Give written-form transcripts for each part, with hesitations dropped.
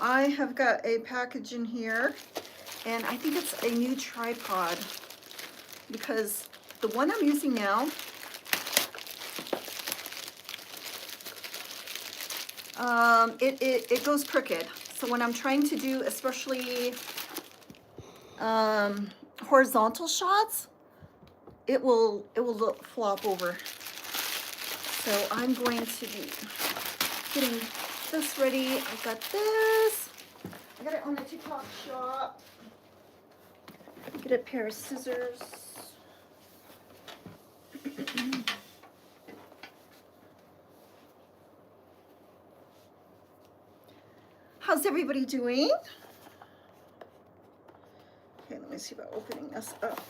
I have got a package in here, and I think it's a new tripod because the one I'm using now, it goes crooked. So when I'm trying to do especially horizontal shots, it will flop over. So I'm going to be getting this ready. I've got this. I got it on the TikTok shop. Get a pair of scissors. How's everybody doing? Okay, let me see about opening this up.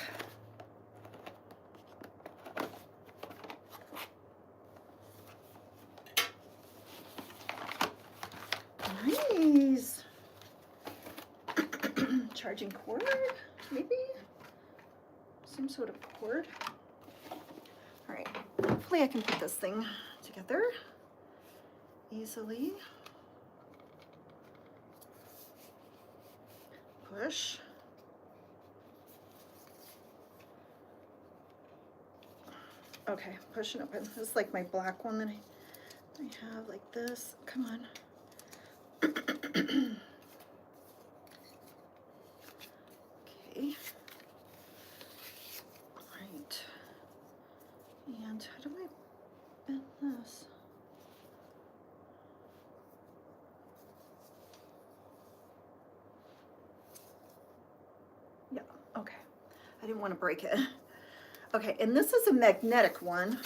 Nice. Charging cord, maybe? Some sort of cord. All right, hopefully I can put this thing together easily. Push. Okay, push and open. This is like my black one that I have like this. Come on. Okay. Right. And how do I bend this? Yeah, okay. I didn't want to break it. Okay, and this is a magnetic one.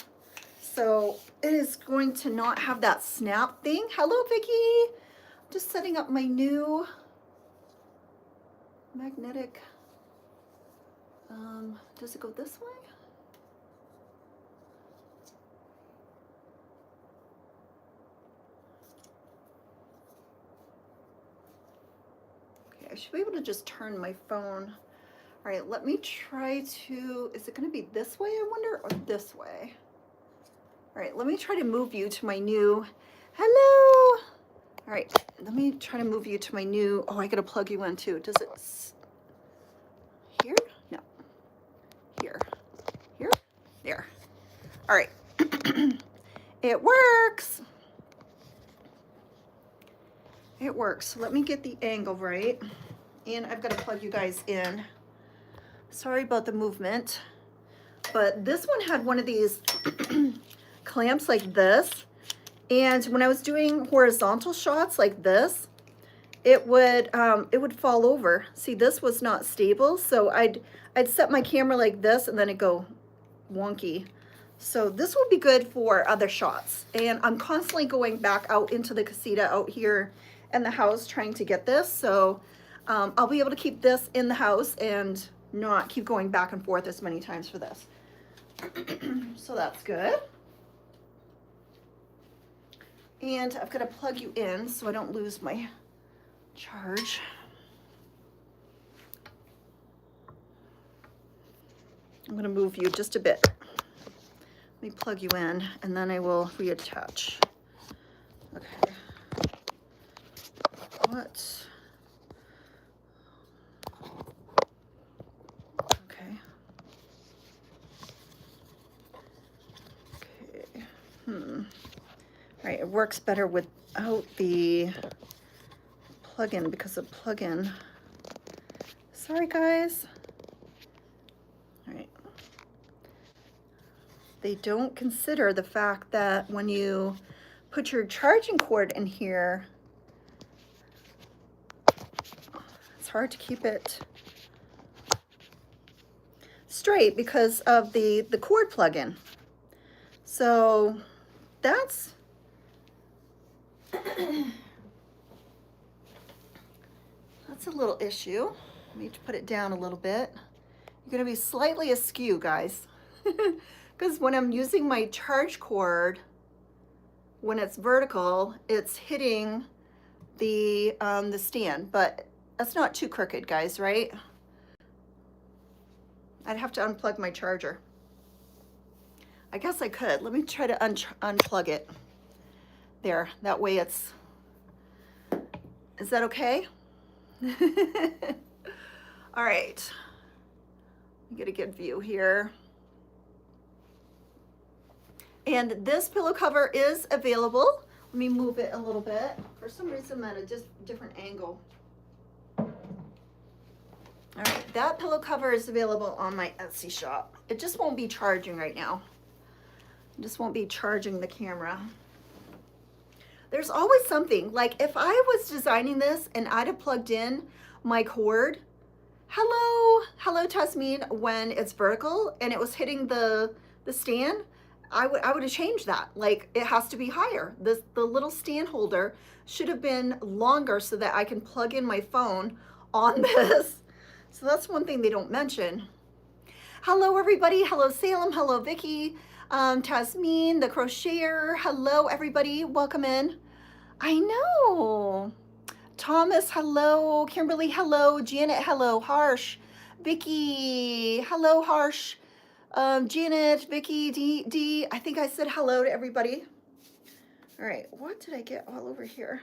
So it is going to not have that snap thing. Hello, Vicky. Just setting up my new magnetic. Does it go this way? Okay, I should be able to just turn my phone. All right, let me try to, is it gonna be this way, I wonder, or this way? All right, let me try to move you to my new, hello. All right, let me try to move you to my new, oh, I gotta plug you in too. Does it, here? No, here, there. All right, it works. It works. Let me get the angle right. And I've got to plug you guys in. Sorry about the movement, but this one had one of these clamps like this. And when I was doing horizontal shots like this, it would fall over. See, this was not stable. So I'd set my camera like this and then it'd go wonky. So this will be good for other shots. And I'm constantly going back out into the casita out here in the house trying to get this. So I'll be able to keep this in the house and not keep going back and forth as many times for this. So that's good. And I've got to plug you in so I don't lose my charge. I'm going to move you just a bit. Let me plug you in and then I will reattach. Okay. What? Okay. Okay. All right, it works better without the plug-in because the plug-in. Sorry, guys. All right. They don't consider the fact that when you put your charging cord in here, it's hard to keep it straight because of the cord plug-in. So that's a little issue. I need to put it down a little bit. You're going to be slightly askew, guys, because when I'm using my charge cord, when it's vertical, it's hitting the stand, but that's not too crooked, guys, right? I'd have to unplug my charger. I guess I could. Let me try to unplug it. There, that way it's Is that okay? All right. Get a good view here. And this pillow cover is available. Let me move it a little bit. For some reason, I'm at a just different angle. All right, that pillow cover is available on my Etsy shop. It just won't be charging right now. It just won't be charging the camera. There's always something. Like if I was designing this and I'd have plugged in my cord, hello Tasmin, when it's vertical and it was hitting the stand, I would have changed that. Like it has to be higher. The little stand holder should have been longer so that I can plug in my phone on this. So that's one thing they don't mention. Hello everybody. Hello Salem. Hello Vicky. Tasmin, the crocheter. Hello everybody. Welcome in. I know. Thomas, hello. Kimberly, hello. Janet, hello. Harsh. Vicky, hello, Harsh. Janet, Vicky, D. I think I said hello to everybody. All right, what did I get all over here?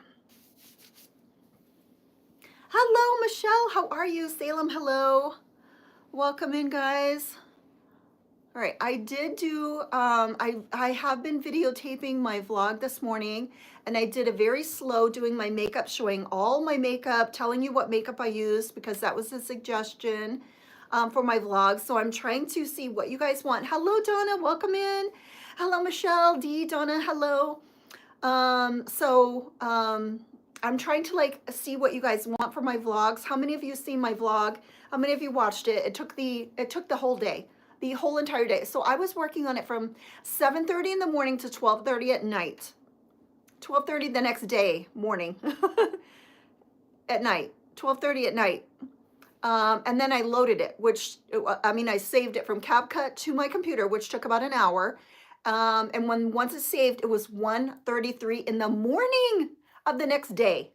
Hello, Michelle. How are you? Salem, hello. Welcome in, guys. All right, I did do, I have been videotaping my vlog this morning, and I did a very slow doing my makeup, showing all my makeup, telling you what makeup I used, because that was a suggestion for my vlog. So I'm trying to see what you guys want. Hello, Donna, welcome in. Hello, Michelle, D, Donna, hello. I'm trying to like see what you guys want for my vlogs. How many of you seen my vlog? How many of you watched it? It took the whole day. The whole entire day. So I was working on it from 7:30 in the morning to 12:30 at night. 12:30 the next day, morning. At night. 12:30 at night. And then I loaded it, which, I mean, I saved it from CapCut to my computer, which took about an hour. And once it's saved, it was 1:33 in the morning of the next day.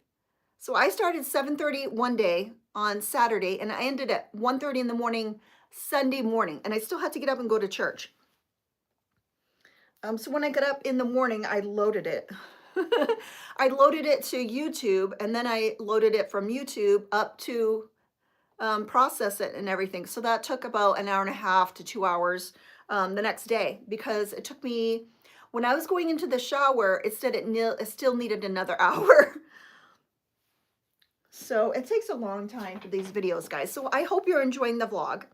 So I started 7:30 one day on Saturday, and I ended at 1:30 in the morning Sunday morning, and I still had to get up and go to church. So when I got up in the morning, I loaded it. I loaded it to YouTube, and then I loaded it from YouTube up to process it and everything. So that took about an hour and a half to 2 hours the next day, because it took me, when I was going into the shower, it said it still needed another hour. So it takes a long time for these videos, guys. So I hope you're enjoying the vlog.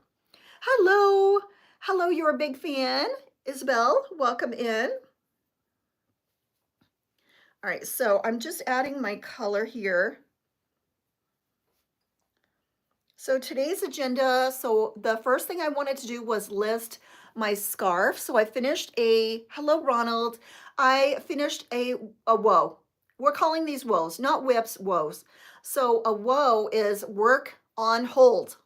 Hello. Hello, you're a big fan. Isabel, welcome in. All right, so I'm just adding my color here. So today's agenda, so the first thing I wanted to do was list my scarf. So I finished hello Ronald, I finished a woe. We're calling these woes, not whips, woes. So a woe is work on hold.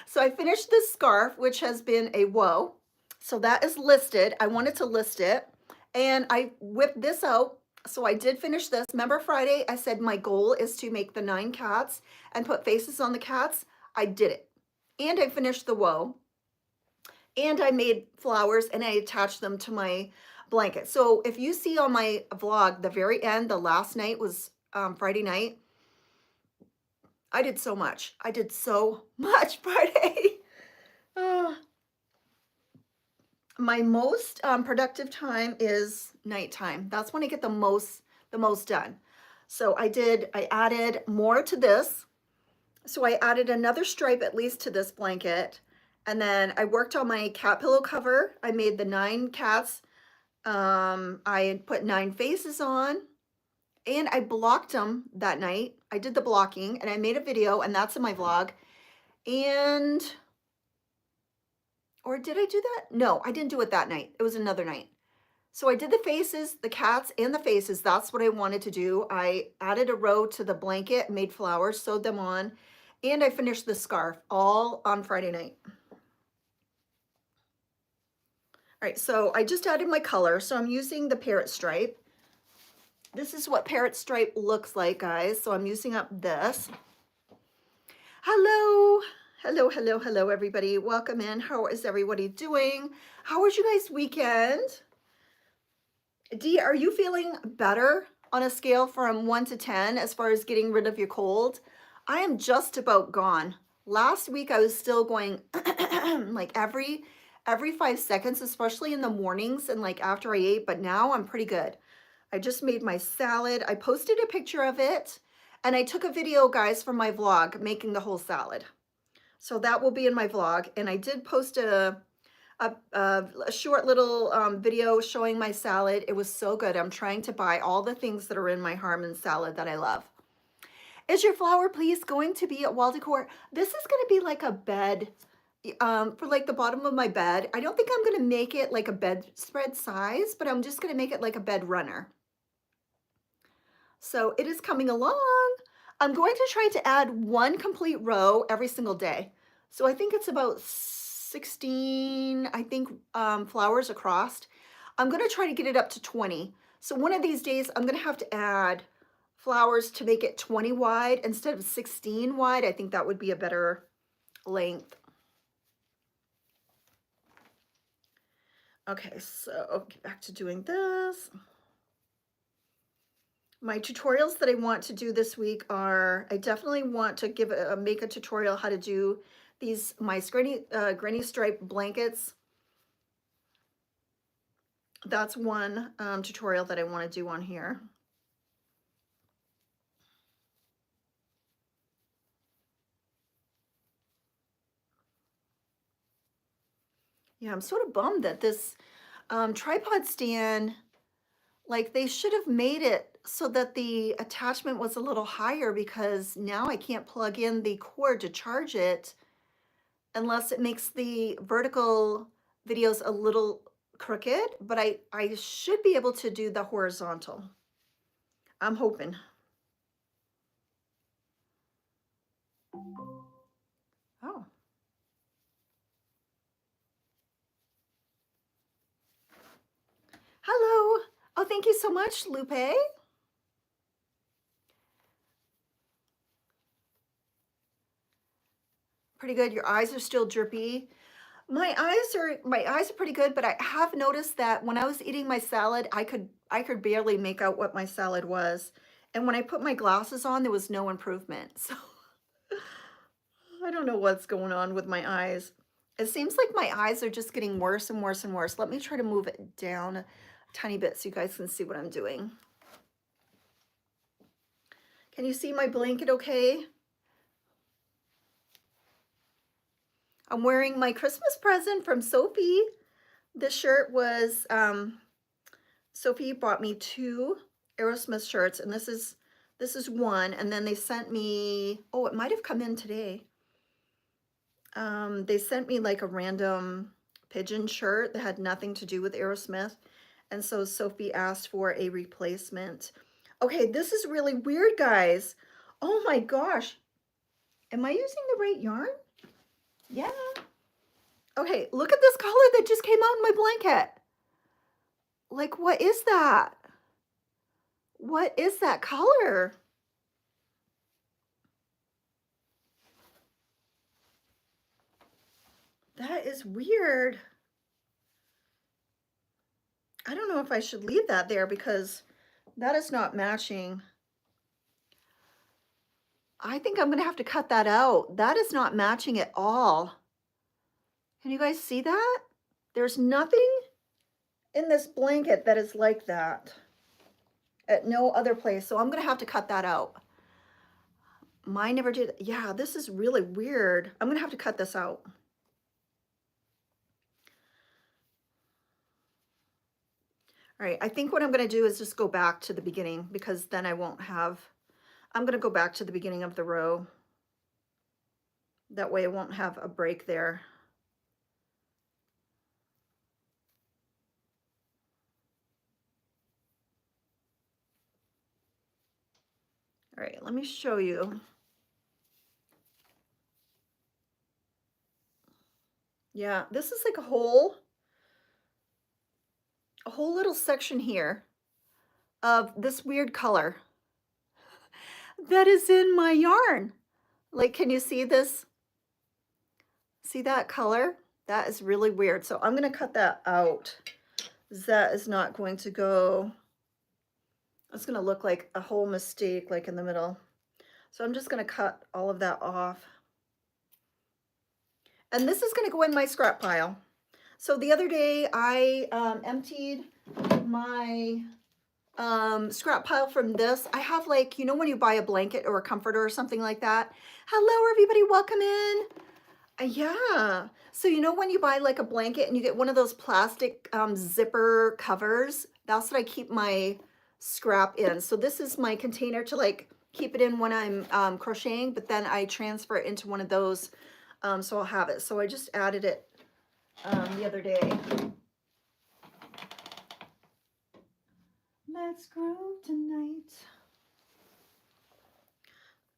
So I finished this scarf, which has been a woe. So that is listed. I wanted to list it, and I whipped this out. So I did finish this. Remember Friday, I said my goal is to make the 9 cats and put faces on the cats. I did it. And I finished the woe. And I made flowers and I attached them to my blanket. So if you see on my vlog, the very end, the last night was Friday night. I did so much. I did so much Friday. My most productive time is nighttime. That's when I get the most done. So I added more to this. So I added another stripe at least to this blanket. And then I worked on my cat pillow cover. I made the 9 cats. I put 9 faces on. And I blocked them that night. I did the blocking and I made a video, and that's in my vlog. And, or did I do that? No, I didn't do it that night. It was another night. So I did the faces, the cats and the faces. That's what I wanted to do. I added a row to the blanket, made flowers, sewed them on, and I finished the scarf all on Friday night. All right, so I just added my color. So I'm using the parrot stripe. This is what parrot stripe looks like, guys. So I'm using up this. Hello, hello, hello, hello, everybody. Welcome in. How is everybody doing? How was you guys' weekend? Dee, are you feeling better? on a scale from 1 to 10 as far as getting rid of your cold, I am just about gone. Last week I was still going like every 5 seconds, especially in the mornings and like after I ate, but now I'm pretty good. I just made my salad. I posted a picture of it and I took a video, guys, for my vlog making the whole salad. So that will be in my vlog. And I did post a short little video showing my salad. It was so good. I'm trying to buy all the things that are in my Harmon salad that I love. Is your flower piece going to be at wall decor? This is going to be like a bed, for like the bottom of my bed. I don't think I'm going to make it like a bedspread size, but I'm just going to make it like a bed runner. So it is coming along. I'm going to try to add one complete row every single day. So I think it's about 16, I think, flowers across. I'm going to try to get it up to 20. So one of these days I'm going to have to add flowers to make it 20 wide instead of 16 wide. I think that would be a better length. Okay, so get back to doing this. My tutorials that I want to do this week are, I definitely want to make a tutorial how to do these, my granny stripe blankets. That's one tutorial that I want to do on here. Yeah, I'm sort of bummed that this tripod stand, like they should have made it so that the attachment was a little higher, because now I can't plug in the cord to charge it unless it makes the vertical videos a little crooked, but I should be able to do the horizontal. I'm hoping. Oh. Hello. Oh, thank you so much, Lupe. Pretty good. Your eyes are still drippy. My eyes are pretty good, but I have noticed that when I was eating my salad, I could barely make out what my salad was. And when I put my glasses on, there was no improvement. So I don't know what's going on with my eyes. It seems like my eyes are just getting worse and worse and worse. Let me try to move it down a tiny bit so you guys can see what I'm doing. Can you see my blanket okay? I'm wearing my Christmas present from Sophie. This shirt was, Sophie bought me 2 Aerosmith shirts, and this is one, and then they sent me, oh, it might have come in today. They sent me like a random pigeon shirt that had nothing to do with Aerosmith, and so Sophie asked for a replacement. Okay, this is really weird, guys. Oh my gosh. Am I using the right yarn? Yeah. Okay, look at this color that just came out in my blanket. Like, what is that? What is that color? That is weird. I don't know if I should leave that there because that is not matching. I think I'm gonna have to cut that out. That is not matching at all. Can you guys see that? There's nothing in this blanket that is like that at no other place. So I'm gonna have to cut that out. Mine never did. Yeah, this is really weird. I'm gonna have to cut this out. All right, I think what I'm gonna do is just go back to the beginning, because then I won't have, I'm gonna go back to the beginning of the row. That way I won't have a break there. All right, let me show you. Yeah, this is like a whole little section here of this weird color that is in my yarn. Like, can you see this? See that color? That is really weird. So I'm gonna cut that out. That is not going to go. It's gonna look like a whole mistake like in the middle. So I'm just gonna cut all of that off. And this is gonna go in my scrap pile. So the other day I emptied my scrap pile from this. I have like, you know, when you buy a blanket or a comforter or something like that. Hello everybody, welcome in. Yeah. So you know when you buy like a blanket and you get one of those plastic zipper covers, that's what I keep my scrap in. So this is my container to like keep it in when I'm crocheting, but then I transfer it into one of those, so I'll have it. So I just added it the other day. Let's groove tonight.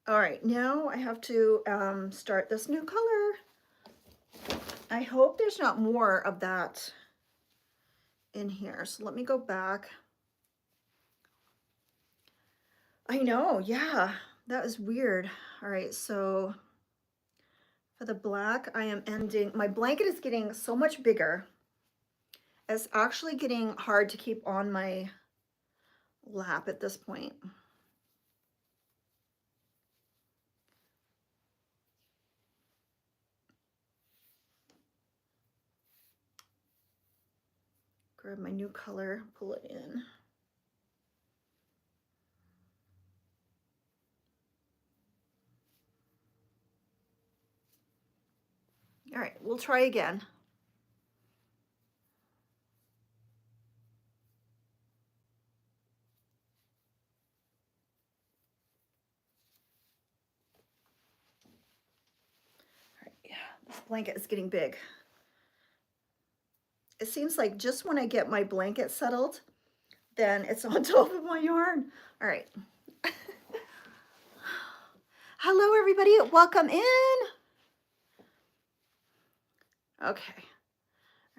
All right, now I have to start this new color. I hope there's not more of that in here. So let me go back. I know, yeah, that is weird. All right, so for the black, I am ending, my blanket is getting so much bigger. It's actually getting hard to keep on my lap at this point. Grab my new color, pull it in. All right, we'll try again. All right, yeah, this blanket is getting big. It seems like just when I get my blanket settled, then it's on top of my yarn. All right. Hello, everybody. Welcome in. Okay.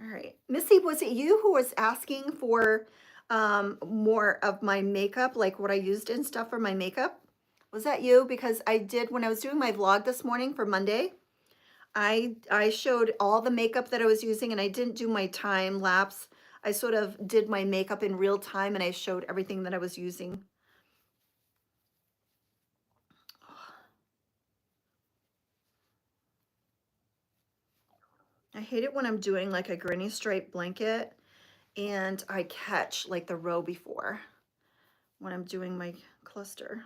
All right. Missy, was it you who was asking for more of my makeup, like what I used and stuff for my makeup? Was that you? Because I did, when I was doing my vlog this morning for Monday, I showed all the makeup that I was using, and I didn't do my time lapse. I sort of did my makeup in real time, and I showed everything that I was using. I hate it when I'm doing like a granny stripe blanket and I catch like the row before when I'm doing my cluster.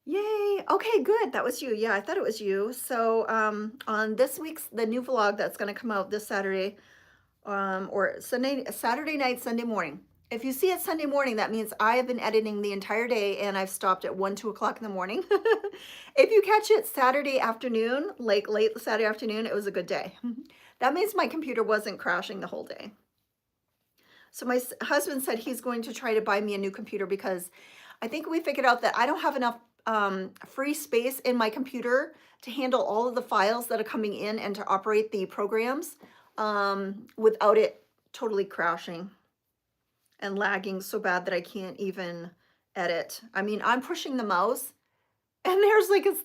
Yay. Okay, good. That was you. Yeah, I thought it was you. So on this week's, the new vlog that's going to come out this Saturday, or Saturday night, Sunday morning. If you see it Sunday morning, that means I have been editing the entire day and I've stopped at 1, 2 o'clock in the morning. If you catch it Saturday afternoon, like late Saturday afternoon, it was a good day. That means my computer wasn't crashing the whole day. So my husband said he's going to try to buy me a new computer because I think we figured out that I don't have enough free space in my computer to handle all of the files that are coming in and to operate the programs without it totally crashing and lagging so bad that I can't even edit. I mean, I'm pushing the mouse and there's like a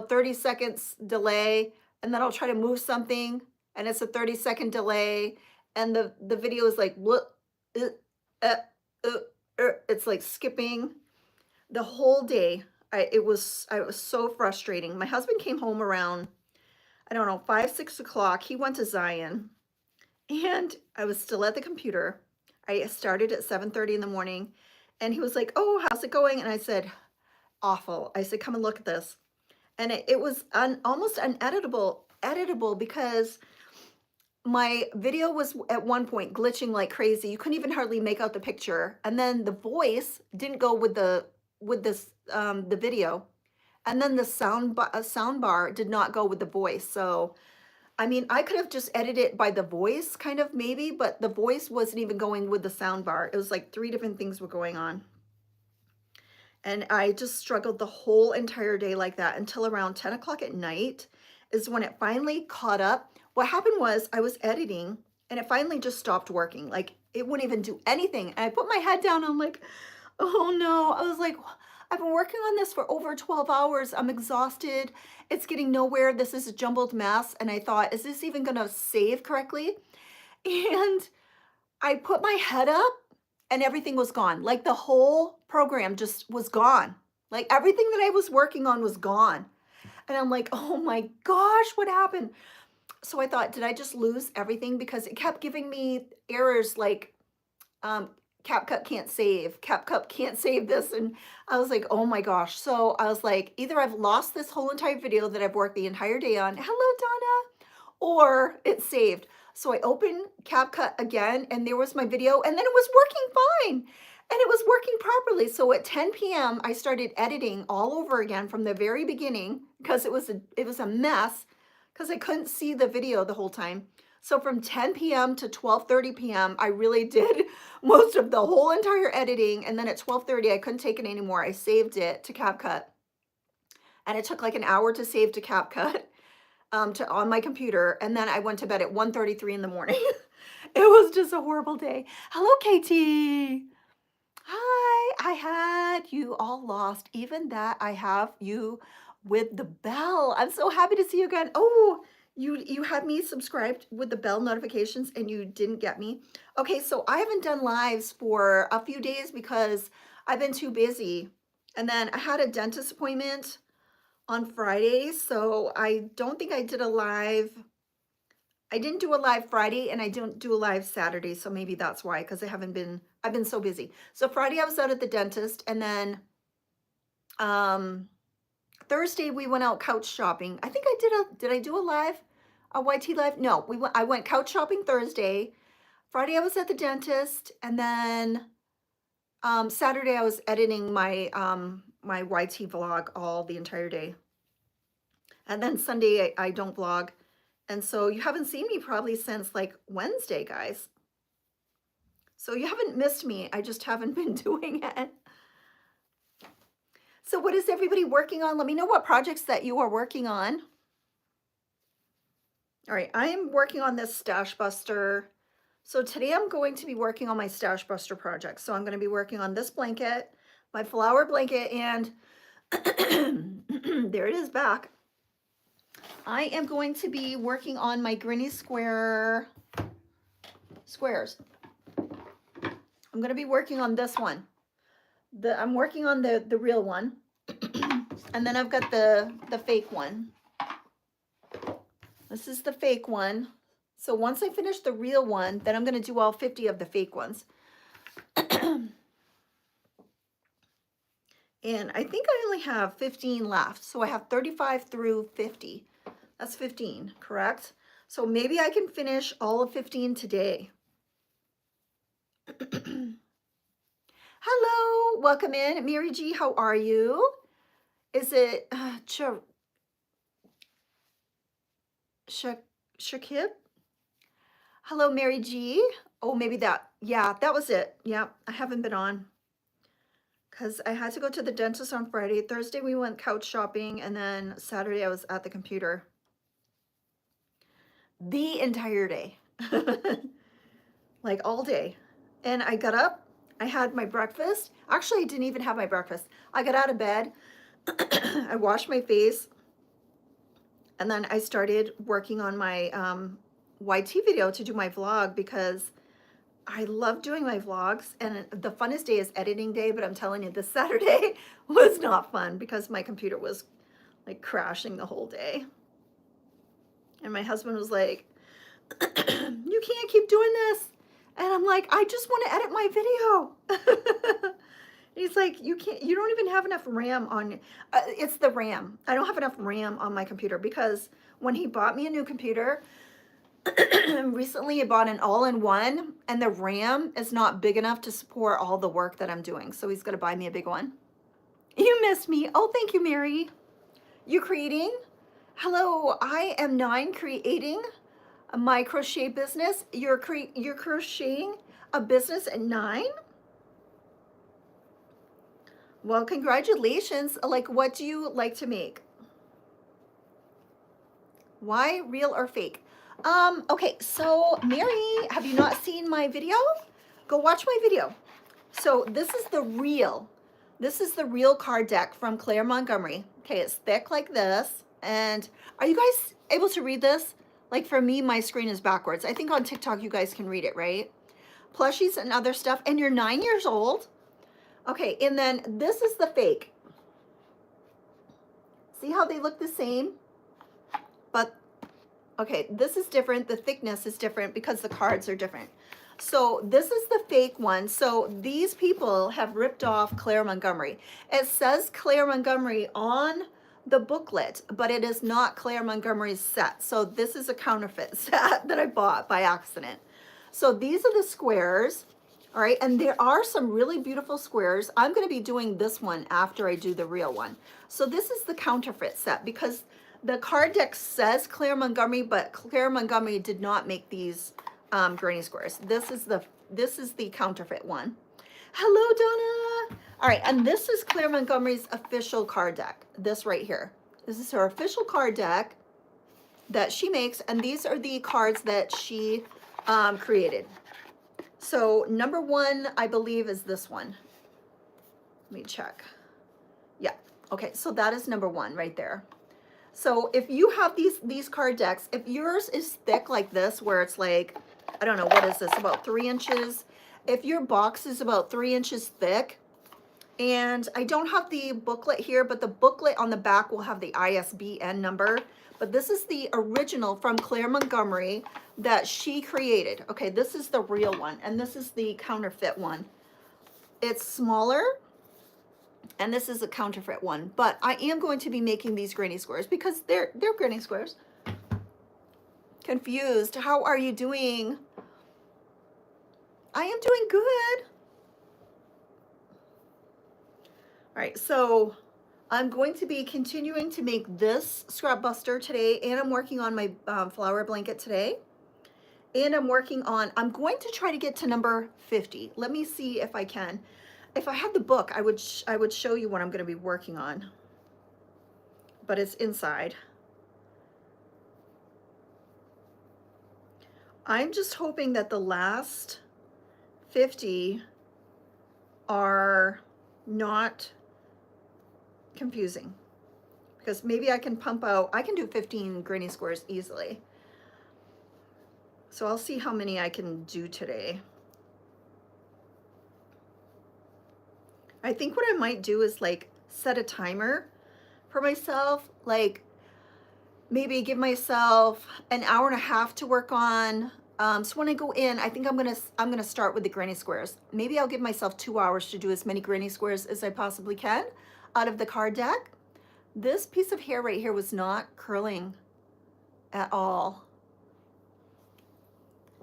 30 seconds delay, and then I'll try to move something and it's a 30-second delay, and the video is like it's like skipping the whole day. It was so frustrating. My husband came home around, I don't know, 5, 6 o'clock. He went to Zion and I was still at the computer. I started at 7:30 in the morning and he was like, "Oh, how's it going?" And I said, "Awful." I said, "Come and look at this." And it was almost editable because my video was at one point glitching like crazy. You couldn't even hardly make out the picture. And then the voice didn't go with the video. And then the sound bar did not go with the voice. So I mean, I could have just edited it by the voice, kind of maybe, but the voice wasn't even going with the sound bar. It was like 3 different things were going on. And I just struggled the whole entire day like that until around 10 o'clock at night is when it finally caught up. What happened was I was editing and it finally just stopped working. Like it wouldn't even do anything. And I put my head down. I'm like, Oh no, I was like, I've been working on this for over 12 hours. I'm exhausted. It's getting nowhere. This is a jumbled mess. And I thought, is this even gonna save correctly? And I put my head up and everything was gone. Like the whole program just was gone. Like everything that I was working on was gone. And I'm like, oh my gosh, what happened? So I thought, did I just lose everything? Because it kept giving me errors like, um, CapCut can't save, CapCut can't save this. And I was like, oh my gosh. So I was like, either I've lost this whole entire video that I've worked the entire day on. Hello, Donna. Or it's saved. So I opened CapCut again and there was my video and then it was working fine. And it was working properly. So at 10 p.m. I started editing all over again from the very beginning because it was a mess because I couldn't see the video the whole time. So from 10 p.m. to 12:30 p.m. I really did most of the whole entire editing, and then at 12:30 I couldn't take it anymore. I saved it to CapCut. And it took like an hour to save to CapCut to on my computer, and then I went to bed at 1:33 in the morning. It was just a horrible day. Hello, Katie. Hi, I had you all lost. Even that, I have you with the bell. I'm so happy to see you again. Oh, you had me subscribed with the bell notifications and you didn't get me. Okay, so I haven't done lives for a few days because I've been too busy. And then I had a dentist appointment on Friday, so I don't think I did a live. I didn't do a live Friday and I didn't do a live Saturday, so maybe that's why, because I've been so busy. So Friday I was out at the dentist, and then Thursday we went out couch shopping. I think did I do a live, a YT live? No, I went couch shopping Thursday. Friday I was at the dentist, and then Saturday I was editing my my YT vlog all the entire day. And then Sunday I don't vlog. And so you haven't seen me probably since like Wednesday, guys. So you haven't missed me. I just haven't been doing it. So what is everybody working on? Let me know what projects that you are working on. All right, I am working on this Stash Buster. So today I'm going to be working on my Stash Buster project. So I'm going to be working on this blanket, my flower blanket, and there it is back. I am going to be working on my Granny Square squares. I'm going to be working on this one. I'm working on the real one. And then I've got the fake one. This is the fake one. So once I finish the real one, then I'm going to do all 50 of the fake ones. And I think I only have 15 left. So I have 35 through 50. That's 15, correct? So maybe I can finish all of 15 today. Hello, welcome in. Mary G, how are you? Is it Shakib? Hello, Mary G. Oh, maybe that. Yeah, that was it. Yeah, I haven't been on because I had to go to the dentist on Friday. Thursday, we went couch shopping, and then Saturday, I was at the computer the entire day, like all day. And I got up, I had my breakfast. Actually, I didn't even have my breakfast. I got out of bed, I washed my face, and then I started working on my YT video to do my vlog because I love doing my vlogs, and the funnest day is editing day, but I'm telling you, this Saturday was not fun because my computer was like crashing the whole day. And my husband was like, you can't keep doing this. And I'm like, I just want to edit my video. He's like, you don't even have enough RAM on, it's the RAM. I don't have enough RAM on my computer because when he bought me a new computer, recently I bought an all-in-one, and the RAM is not big enough to support all the work that I'm doing. So he's going to buy me a big one. You missed me. Oh, thank you, Mary. You creating? Hello, I am 9 creating my crochet business. You're crocheting a business at 9? Well, congratulations. Like, what do you like to make? Why real or fake? Okay, so Mary, have you not seen my video? Go watch my video. So this is the real card deck from Claire Montgomery. Okay, it's thick like this. And are you guys able to read this? Like for me, my screen is backwards. I think on TikTok you guys can read it, right? Plushies and other stuff. And you're 9 years old. Okay, and then this is the fake. See how they look the same? But, okay, this is different. The thickness is different because the cards are different. So this is the fake one. So these people have ripped off Claire Montgomery. It says Claire Montgomery on the booklet, but it is not Claire Montgomery's set. So this is a counterfeit set that I bought by accident. So these are the squares. All right, and there are some really beautiful squares. I'm going to be doing this one after I do the real one. So this is the counterfeit set because the card deck says Claire Montgomery, but Claire Montgomery did not make these granny squares. This is the counterfeit one. Hello, Donna. All right, and this is Claire Montgomery's official card deck. This right here. This is her official card deck that she makes, and these are the cards that she created. So number one, I believe, is this one. Let me check. Yeah, okay, so that is number one right there. So if you have these card decks, if yours is thick like this, where it's like, I don't know, what is this, about 3 inches? If your box is about 3 inches thick, and I don't have the booklet here, but the booklet on the back will have the ISBN number. But this is the original from Claire Montgomery that she created. Okay, this is the real one, and this is the counterfeit one. It's smaller, and this is a counterfeit one. But I am going to be making these granny squares because they're granny squares. Confused. How are you doing? I am doing good. All right, so I'm going to be continuing to make this scrap buster today, and I'm working on my flower blanket today. And I'm going to try to get to number 50. Let me see if I can. If I had the book, I would show you what I'm going to be working on. But it's inside. I'm just hoping that the last 50 are not confusing, because maybe I can do 15 granny squares easily. So I'll see how many I can do today. I think what I might do is like set a timer for myself, like maybe give myself an hour and a half to work on. So when I go in, I think I'm gonna start with the granny squares. Maybe I'll give myself 2 hours to do as many granny squares as I possibly can out of the card deck. This piece of hair right here was not curling at all.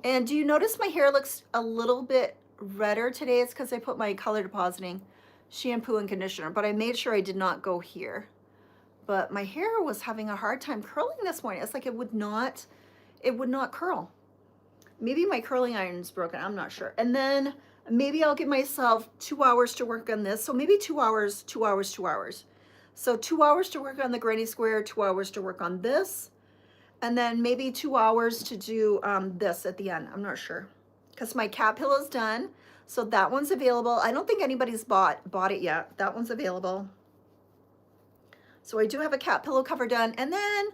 And do you notice my hair looks a little bit redder today? It's because I put my color depositing shampoo and conditioner, but I made sure I did not go here. But my hair was having a hard time curling this morning. It's like it would not curl. Maybe my curling iron's broken, I'm not sure. And then maybe I'll give myself 2 hours to work on this. So maybe 2 hours, 2 hours, 2 hours. So 2 hours to work on the granny square, 2 hours to work on this, and then maybe 2 hours to do this at the end. I'm not sure, because my cat pillow's done. So that one's available. I don't think anybody's bought it yet. That one's available. So I do have a cat pillow cover done. And then,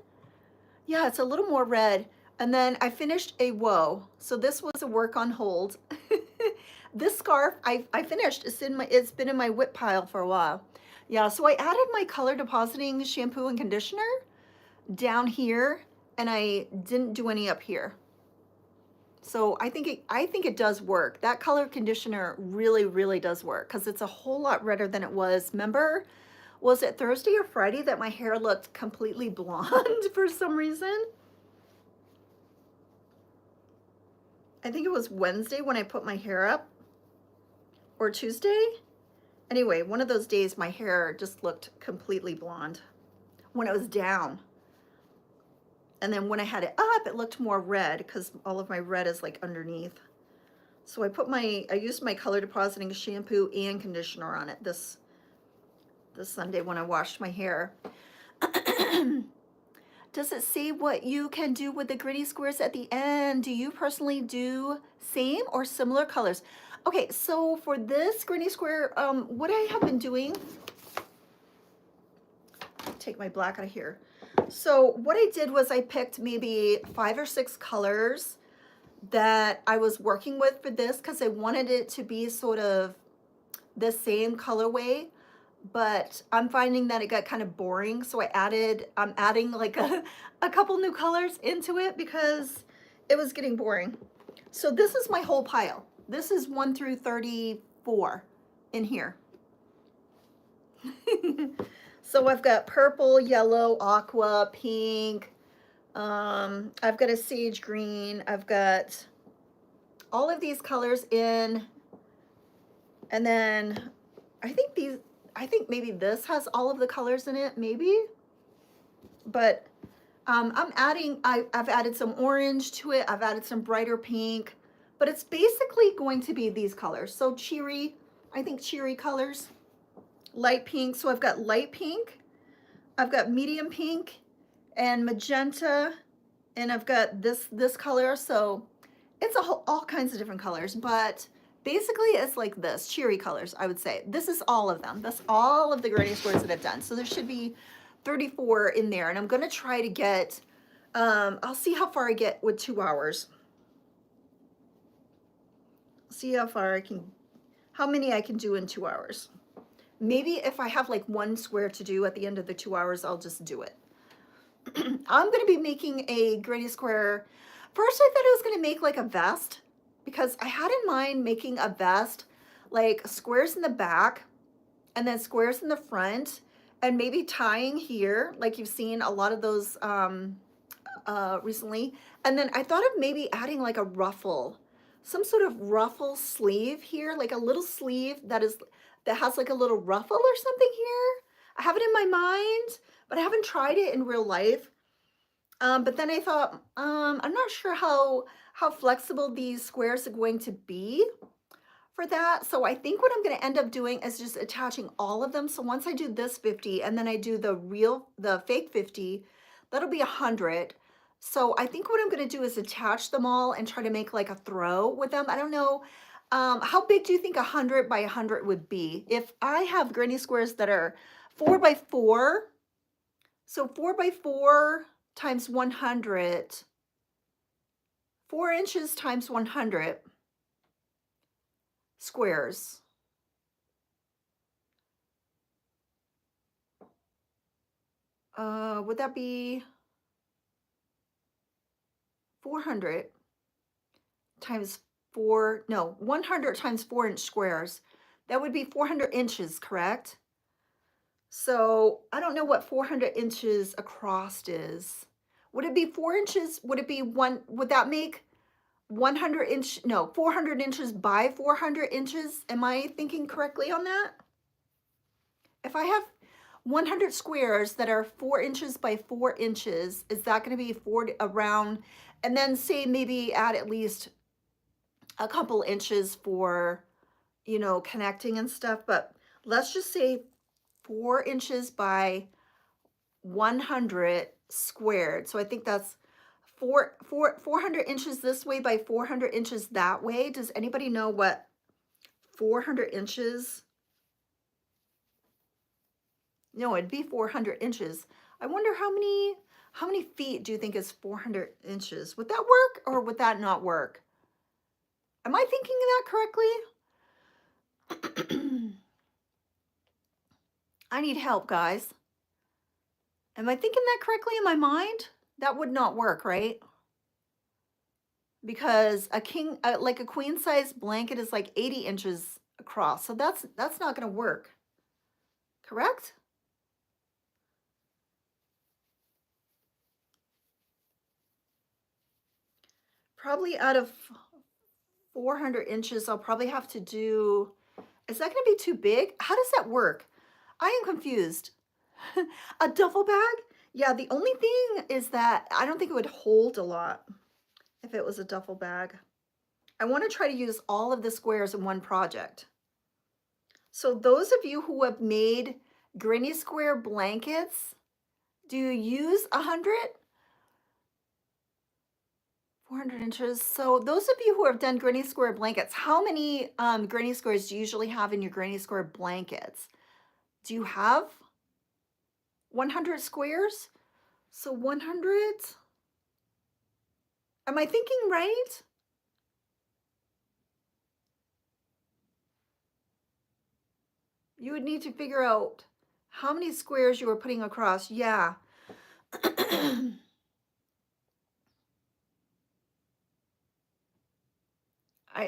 yeah, it's a little more red. And then I finished a whoa. So this was a work on hold. This scarf I finished. It's been in my whip pile for a while. Yeah, so I added my color depositing shampoo and conditioner down here, and I didn't do any up here. So I think it does work. That color conditioner really, really does work, because it's a whole lot redder than it was. Remember, was it Thursday or Friday that my hair looked completely blonde for some reason? I think it was Wednesday when I put my hair up, or Tuesday. Anyway, one of those days my hair just looked completely blonde when it was down. And then when I had it up, it looked more red, because all of my red is like underneath. So I used my color depositing shampoo and conditioner on it this Sunday when I washed my hair. Does it say what you can do with the gritty squares at the end? Do you personally do same or similar colors? Okay, so for this granny square, what I have been doing, take my black out of here. So what I did was I picked maybe 5 or 6 colors that I was working with for this because I wanted it to be sort of the same colorway, but I'm finding that it got kind of boring. So I'm adding like a couple new colors into it because it was getting boring. So this is my whole pile. This is 1 through 34 in here. So I've got purple, yellow, aqua, pink. I've got a sage green. I've got all of these colors in, and then I think maybe this has all of the colors in it, maybe. But I've added some orange to it. I've added some brighter pink, but it's basically going to be these colors. So cheery, I think cheery colors. Light pink, so I've got light pink, I've got medium pink and magenta, and I've got this color. So it's all kinds of different colors, but basically it's like this, cheery colors, I would say. This is all of them. That's all of the granny squares that I've done. So there should be 34 in there, and I'm gonna try to get, I'll see how far I get with 2 hours. See how many I can do in 2 hours. Maybe if I have like 1 square to do at the end of the 2 hours, I'll just do it. I'm going to be making a granny square. First, I thought I was going to make like a vest because I had in mind making a vest, like squares in the back and then squares in the front, and maybe tying here, like you've seen a lot of those recently. And then I thought of maybe adding like a ruffle, some sort of ruffle sleeve here, like a little sleeve that has like a little ruffle or something here. I have it in my mind, but I haven't tried it in real life. But then I thought, I'm not sure how flexible these squares are going to be for that. So I think what I'm going to end up doing is just attaching all of them. So once I do this 50 and then I do the fake 50, that'll be 100. So I think what I'm going to do is attach them all and try to make like a throw with them. I don't know. How big do you think 100 by 100 would be? If I have granny squares that are 4 by 4, so 4 by 4 times 100, 4 inches times 100 squares. Would that be 400 times 4, no, 100 times 4-inch squares. That would be 400 inches, correct? So I don't know what 400 inches across is. Would it be 4 inches? Would it be would that make 400 inches by 400 inches? Am I thinking correctly on that? If I have 100 squares that are 4 inches by 4 inches, is that going to be around, and then say maybe add at least a couple inches for, connecting and stuff, but let's just say 4 inches by 100 squared. So I think that's 400 inches this way by 400 inches that way. Does anybody know what 400 inches? No, it'd be 400 inches. I wonder how many feet do you think is 400 inches? Would that work or would that not work? Am I thinking that correctly? I need help, guys. Am I thinking that correctly in my mind? That would not work, right? Because like a queen size blanket is like 80 inches across. So that's not going to work. Correct? Probably out of 400 inches, I'll probably have to do, is that going to be too big? How does that work? I am confused. A duffel bag? Yeah, the only thing is that I don't think it would hold a lot if it was a duffel bag. I want to try to use all of the squares in one project. So those of you who have made granny square blankets, do you use 100? 400 inches. So those of you who have done granny square blankets, how many granny squares do you usually have in your granny square blankets? Do you have 100 squares? So 100, am I thinking right? You would need to figure out how many squares you were putting across. Yeah.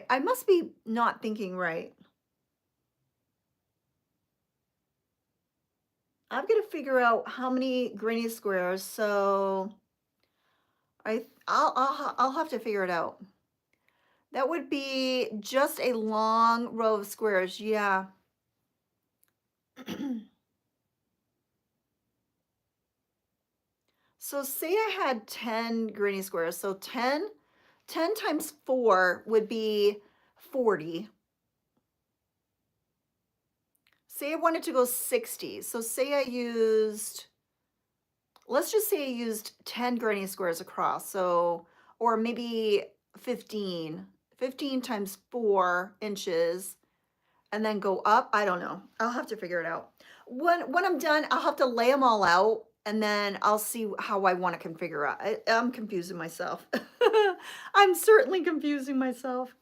I must be not thinking right. I'm gonna figure out how many granny squares. So I'll have to figure it out. That would be just a long row of squares. Yeah. So say I had 10 granny squares. So 10 times 4 would be 40. Say I wanted to go 60. So say I used, let's just say I used 10 granny squares across. So, or maybe 15. 15 times 4 inches and then go up. I don't know. I'll have to figure it out. When I'm done, I'll have to lay them all out and then I'll see how I want to configure it. I'm confusing myself. I'm certainly confusing myself.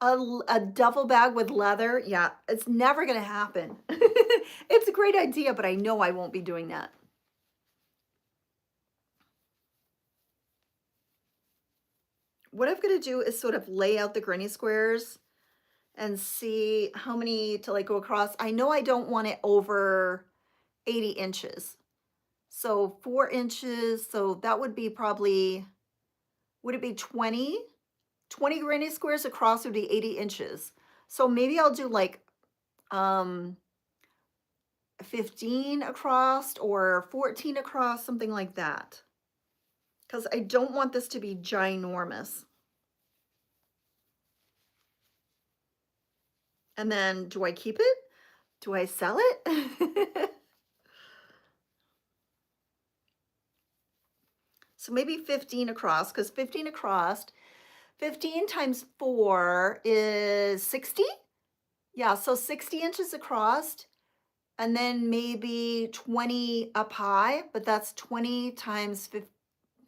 A duffel bag with leather. Yeah, it's never going to happen. It's a great idea, but I know I won't be doing that. What I'm going to do is sort of lay out the granny squares and see how many to like go across. I know I don't want it over 80 inches. So 4 inches, so that would be probably, would it be 20? 20 granny squares across would be 80 inches. So maybe I'll do like 15 across or 14 across, something like that. Because I don't want this to be ginormous. And then do I keep it? Do I sell it? So maybe 15 across, because 15 across, 15 times 4 is 60. Yeah, so 60 inches across, and then maybe 20 up high, but that's 20 times 50,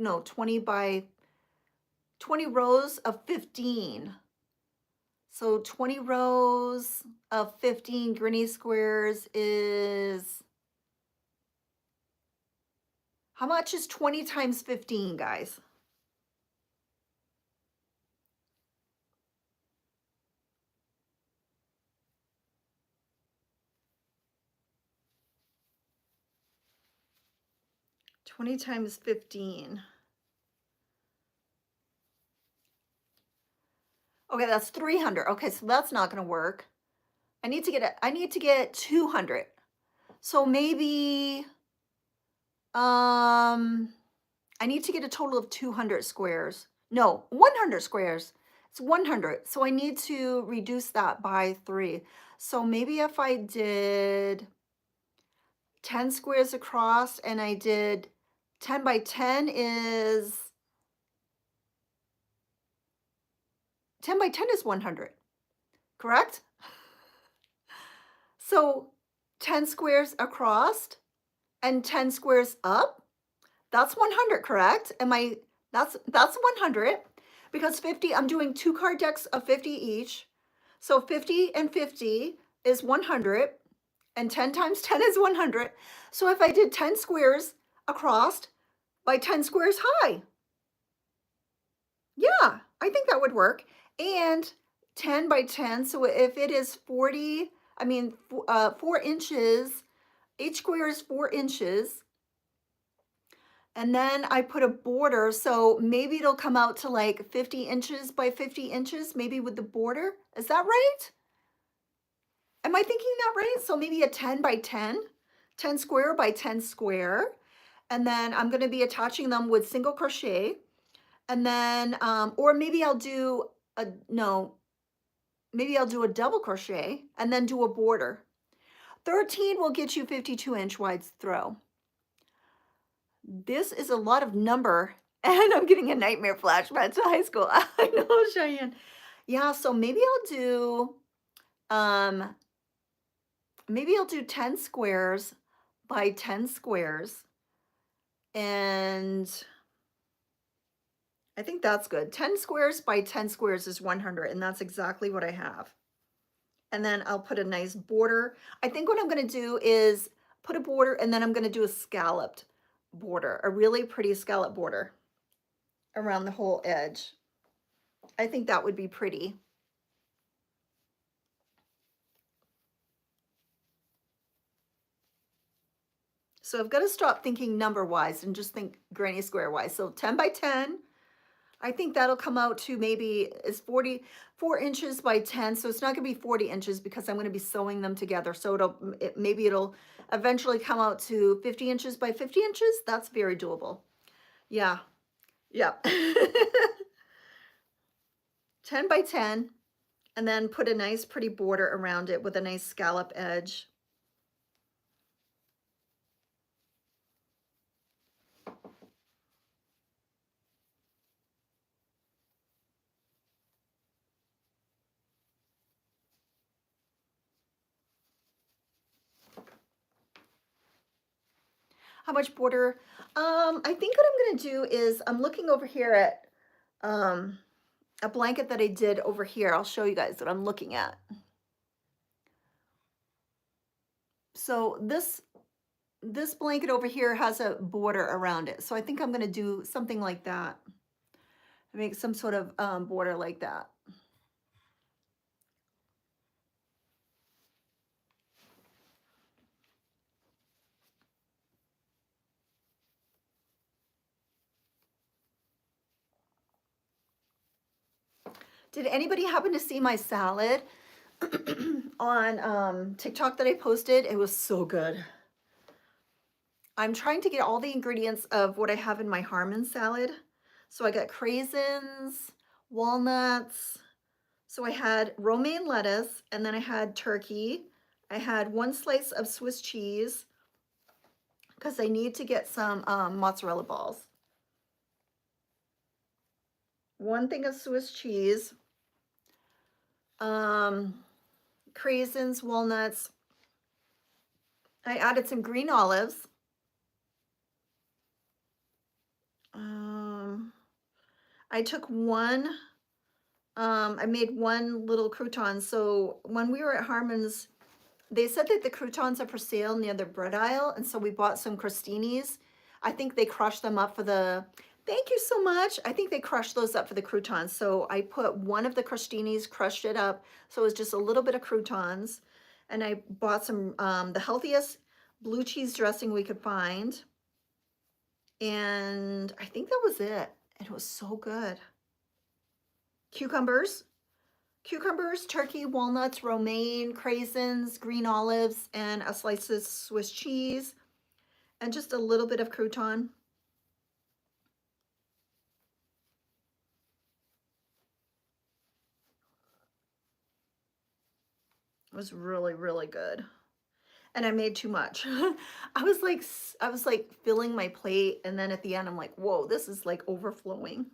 no, 20 by 20 rows of 15. So 20 rows of 15 granny squares is, how much is 20 times 15, guys? Twenty times 15. Okay, that's 300. Okay, so that's not going to work. I need to get 200. So maybe I need to get a total of 200 squares. No, 100 squares. It's 100. So I need to reduce that by 3. So maybe if I did 10 squares across and I did 10 by 10 is 10 by 10 is 100, correct? So 10 squares across and 10 squares up, that's 100, correct? That's 100 because 50, I'm doing 2 card decks of 50 each. So 50 and 50 is 100 and 10 times 10 is 100. So if I did 10 squares across by 10 squares high, yeah, I think that would work. And 10 by 10, so if it is 40, 4 inches, each square is 4 inches. And then I put a border, so maybe it'll come out to like 50 inches by 50 inches, maybe with the border. Is that right? Am I thinking that right? So maybe a 10 by 10, 10 square by 10 square. And then I'm going to be attaching them with single crochet. And then, or maybe I'll do maybe I'll do a double crochet and then do a border. 13 will get you 52-inch wide throw. This is a lot of number And I'm getting a nightmare flashback to high school. I know, Cheyenne. Yeah, so um, maybe I'll do 10 squares by 10 squares. And I think that's good. 10 squares by 10 squares is 100, and that's exactly what I have. And then I'll put a nice border. I think what I'm gonna do is put a border, and then I'm gonna do a scalloped border, a really pretty scallop border around the whole edge. I think that would be pretty. So I've got to stop thinking number wise and just think granny square wise. So 10 by 10, I think that'll come out to maybe is 44 inches by 10. So it's not going to be 40 inches because I'm going to be sewing them together. So maybe it'll eventually come out to 50 inches by 50 inches. That's very doable. Yeah. Yeah. 10 by 10, and then put a nice pretty border around it with a nice scallop edge. How much border? I think what I'm gonna do is I'm looking over here at a blanket that I did over here. I'll show you guys what I'm looking at. So this blanket over here has a border around it. So I think I'm gonna do something like that. Make some sort of border like that. Did anybody happen to see my salad on TikTok that I posted? It was so good. I'm trying to get all the ingredients of what I have in my Harmon salad. So I got craisins, walnuts. So I had romaine lettuce, and then I had turkey. I had 1 slice of Swiss cheese because I need to get some mozzarella balls. 1 thing of Swiss cheese, craisins, walnuts. I added some green olives. I took I made 1 little crouton. So when we were at Harmon's, they said that the croutons are for sale near the bread aisle. And so we bought some crostinis. I think they crushed them up for the, thank you so much. I think they crushed those up for the croutons. So I put 1 of the crostinis, crushed it up. So it was just a little bit of croutons. And I bought some, the healthiest blue cheese dressing we could find. And I think that was it. It was so good. Cucumbers, turkey, walnuts, romaine, craisins, green olives, and a slice of Swiss cheese, and just a little bit of crouton. It was really, really good. And I made too much. I was like filling my plate, and then at the end I'm like, whoa, this is like overflowing.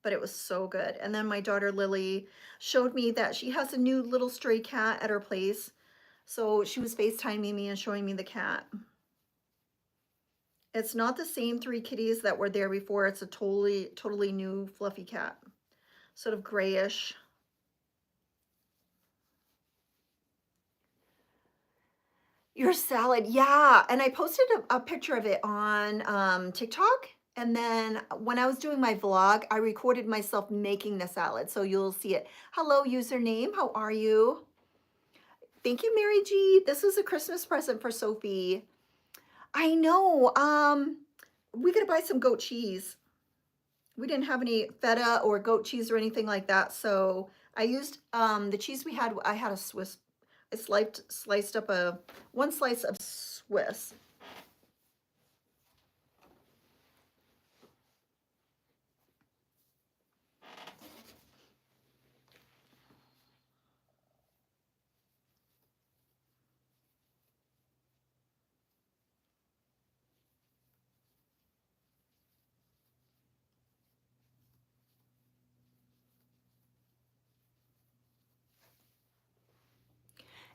But it was so good. And then my daughter Lily showed me that she has a new little stray cat at her place. So she was FaceTiming me and showing me the cat. It's not the same 3 kitties that were there before. It's a totally new fluffy cat. Sort of grayish. Your salad, yeah. And I posted a picture of it on TikTok. And then when I was doing my vlog, I recorded myself making the salad. So you'll see it. Hello, username. How are you? Thank you, Mary G. This is a Christmas present for Sophie. I know. We gotta buy some goat cheese. We didn't have any feta or goat cheese or anything like that. So I used the cheese we had. I had a Swiss. I sliced up 1 slice of Swiss.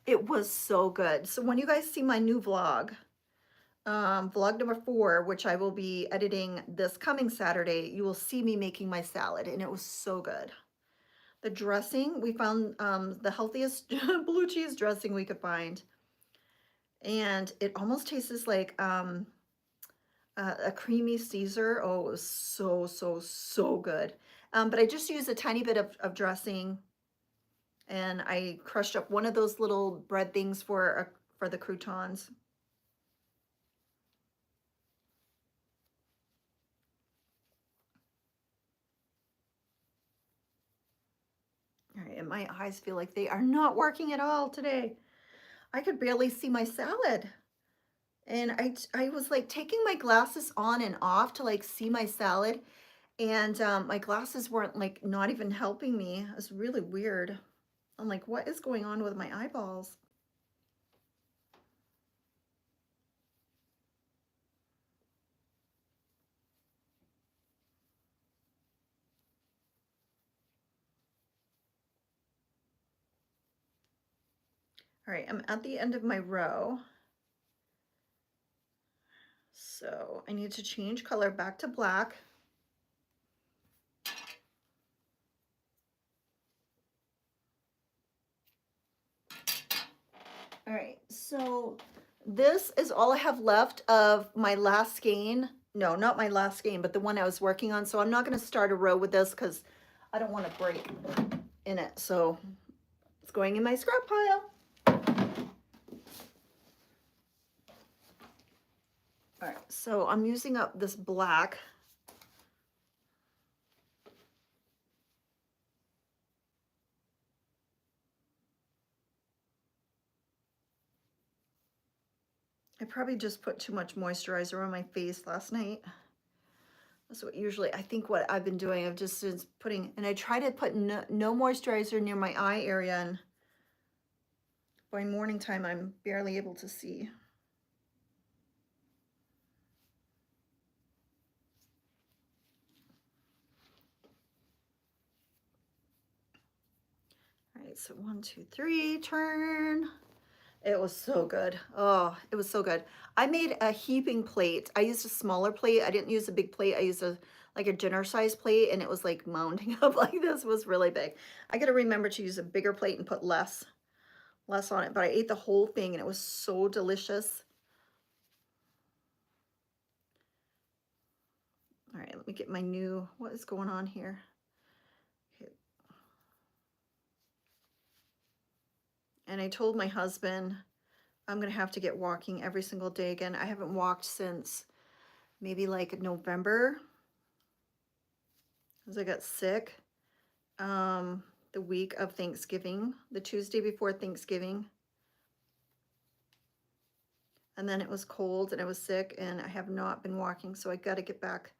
It was so good. So when you guys see my new vlog, vlog number 4, which I will be editing this coming Saturday, you will see me making my salad, and it was so good. The dressing, we found the healthiest blue cheese dressing we could find, and it almost tastes like a creamy Caesar. Oh, it was so, so, so good. But I just used a tiny bit of dressing, and I crushed up one of those little bread things for the croutons. All right, and my eyes feel like they are not working at all today. I could barely see my salad. And I was like taking my glasses on and off to like see my salad. And my glasses weren't like not even helping me. It was really weird. I'm like, what is going on with my eyeballs? All right, I'm at the end of my row. So I need to change color back to black. All right, so this is all I have left of my last skein. No, not my last skein, but the one I was working on. So I'm not going to start a row with this because I don't want to break in it. So it's going in my scrap pile. All right, so I'm using up this black. I probably just put too much moisturizer on my face last night. That's what usually, I think what I've been doing, I've just been putting, and I try to put no moisturizer near my eye area, and by morning time, I'm barely able to see. All right, so 1, 2, 3, turn. It was so good. Oh, it was so good. I made a heaping plate. I used a smaller plate. I didn't use a big plate. I used like a dinner size plate, and it was like mounting up like this. It was really big. I got to remember to use a bigger plate and put less on it, but I ate the whole thing and it was so delicious. All right, let me get my new, what is going on here? Okay. And I told my husband I'm gonna have to get walking every single day again. I haven't walked since maybe like November, because I got sick the week of Thanksgiving, the Tuesday before Thanksgiving. And then it was cold and I was sick and I have not been walking, so I got to get back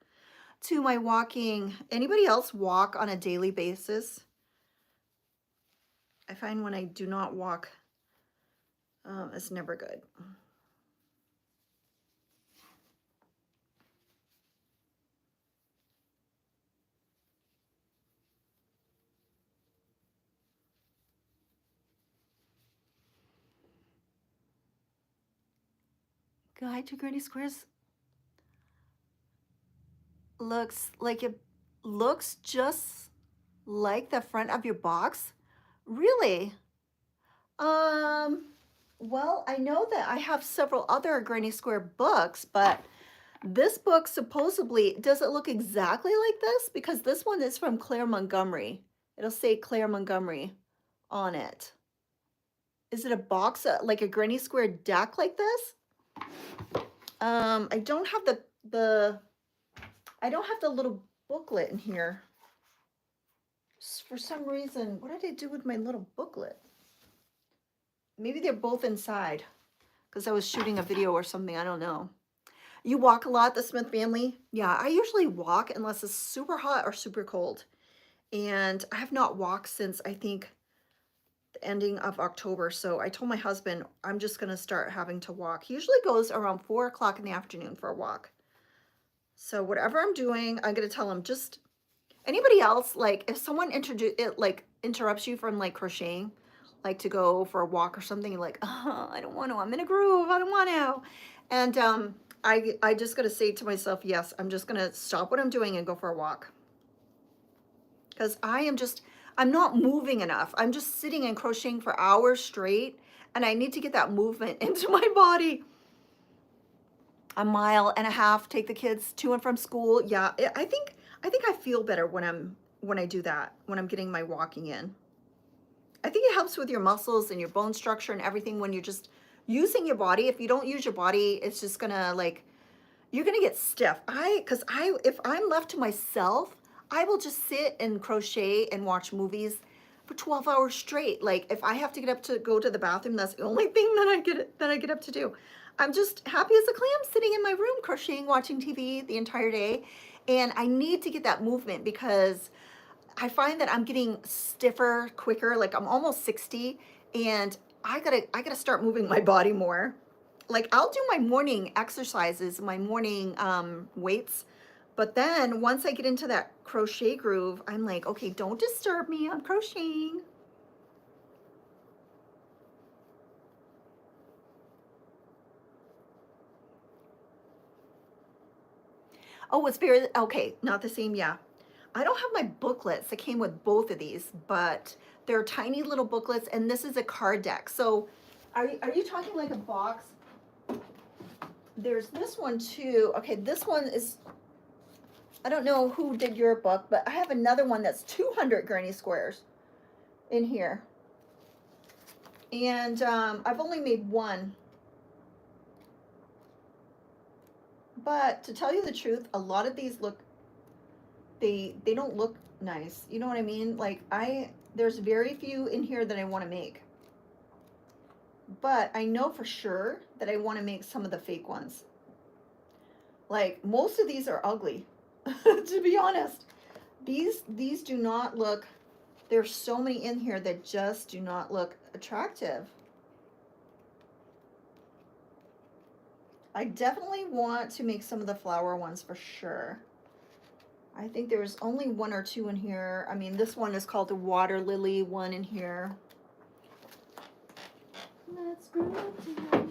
to my walking. Anybody else walk on a daily basis? I find when I do not walk, it's never good. Guide to Granny Squares looks like it looks just like the front of your box. Really? Well, I know that I have several other Granny Square books, but this book supposedly, does it look exactly like this? Because this one is from Claire Montgomery. It'll say Claire Montgomery on it. Is it a box, like a Granny Square deck like this? I don't have I don't have the little booklet in here. For some reason, what did I do with my little booklet? Maybe they're both inside because I was shooting a video or something. I don't know. You walk a lot, the Smith family? Yeah, I usually walk unless it's super hot or super cold. And I have not walked since I think the ending of October. So I told my husband I'm just going to start having to walk. He usually goes around 4 o'clock in the afternoon for a walk. So whatever I'm doing, I'm going to tell him, just anybody else, like if someone interrupts you from like crocheting, like to go for a walk or something, you're like, oh, I don't want to, I'm in a groove, I don't want to. And I just got to say to myself, yes, I'm just going to stop what I'm doing and go for a walk. Because I'm not moving enough. I'm just sitting and crocheting for hours straight, and I need to get that movement into my body. A mile and a half, take the kids to and from school. Yeah, I think I feel better when I do that, when I'm getting my walking in. I think it helps with your muscles and your bone structure and everything when you're just using your body. If you don't use your body, it's just gonna like, you're gonna get stiff. If I'm left to myself, I will just sit and crochet and watch movies for 12 hours straight. Like if I have to get up to go to the bathroom, that's the only thing that I get up to do. I'm just happy as a clam sitting in my room crocheting, watching TV the entire day. And I need to get that movement because I find that I'm getting stiffer quicker. Like I'm almost 60 and I gotta start moving my body more. Like I'll do my morning exercises, my morning weights, but then once I get into that crochet groove, I'm like, okay, don't disturb me, I'm crocheting. Oh, it's very, okay, not the same, yeah. I don't have my booklets that came with both of these, but they're tiny little booklets, and this is a card deck. So are you talking like a box? There's this one too. Okay, this one is, I don't know who did your book, but I have another one that's 200 granny squares in here. And I've only made one. But to tell you the truth, a lot of these look, they don't look nice. You know what I mean? Like there's very few in here that I want to make. But I know for sure that I want to make some of the fake ones. Like most of these are ugly, to be honest. These do not look, there's so many in here that just do not look attractive. I definitely want to make some of the flower ones for sure. I think there's only one or two in here. I mean, this one is called the water lily one in here. Let's go tonight.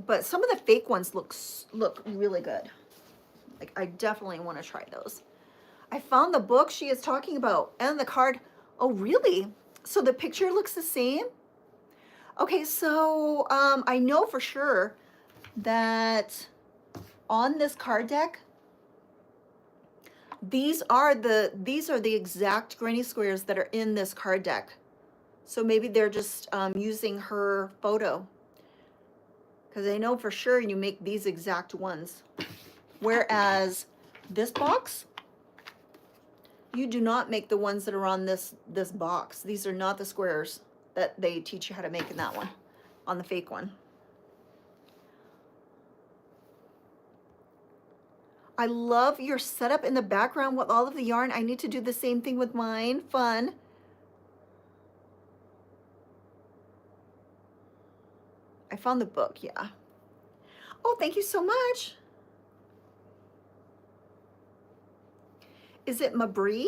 But some of the fake ones look really good. Like I definitely want to try those. I found the book she is talking about and the card. Oh, really? So the picture looks the same? Okay, so I know for sure that on this card deck, these are the exact granny squares that are in this card deck. So maybe they're just using her photo, because I know for sure you make these exact ones. Whereas this box, you do not make the ones that are on this box. These are not the squares that they teach you how to make in that one, on the fake one. I love your setup in the background with all of the yarn. I need to do the same thing with mine. Fun. I found the book, yeah. Oh, thank you so much. Is it Mabrie?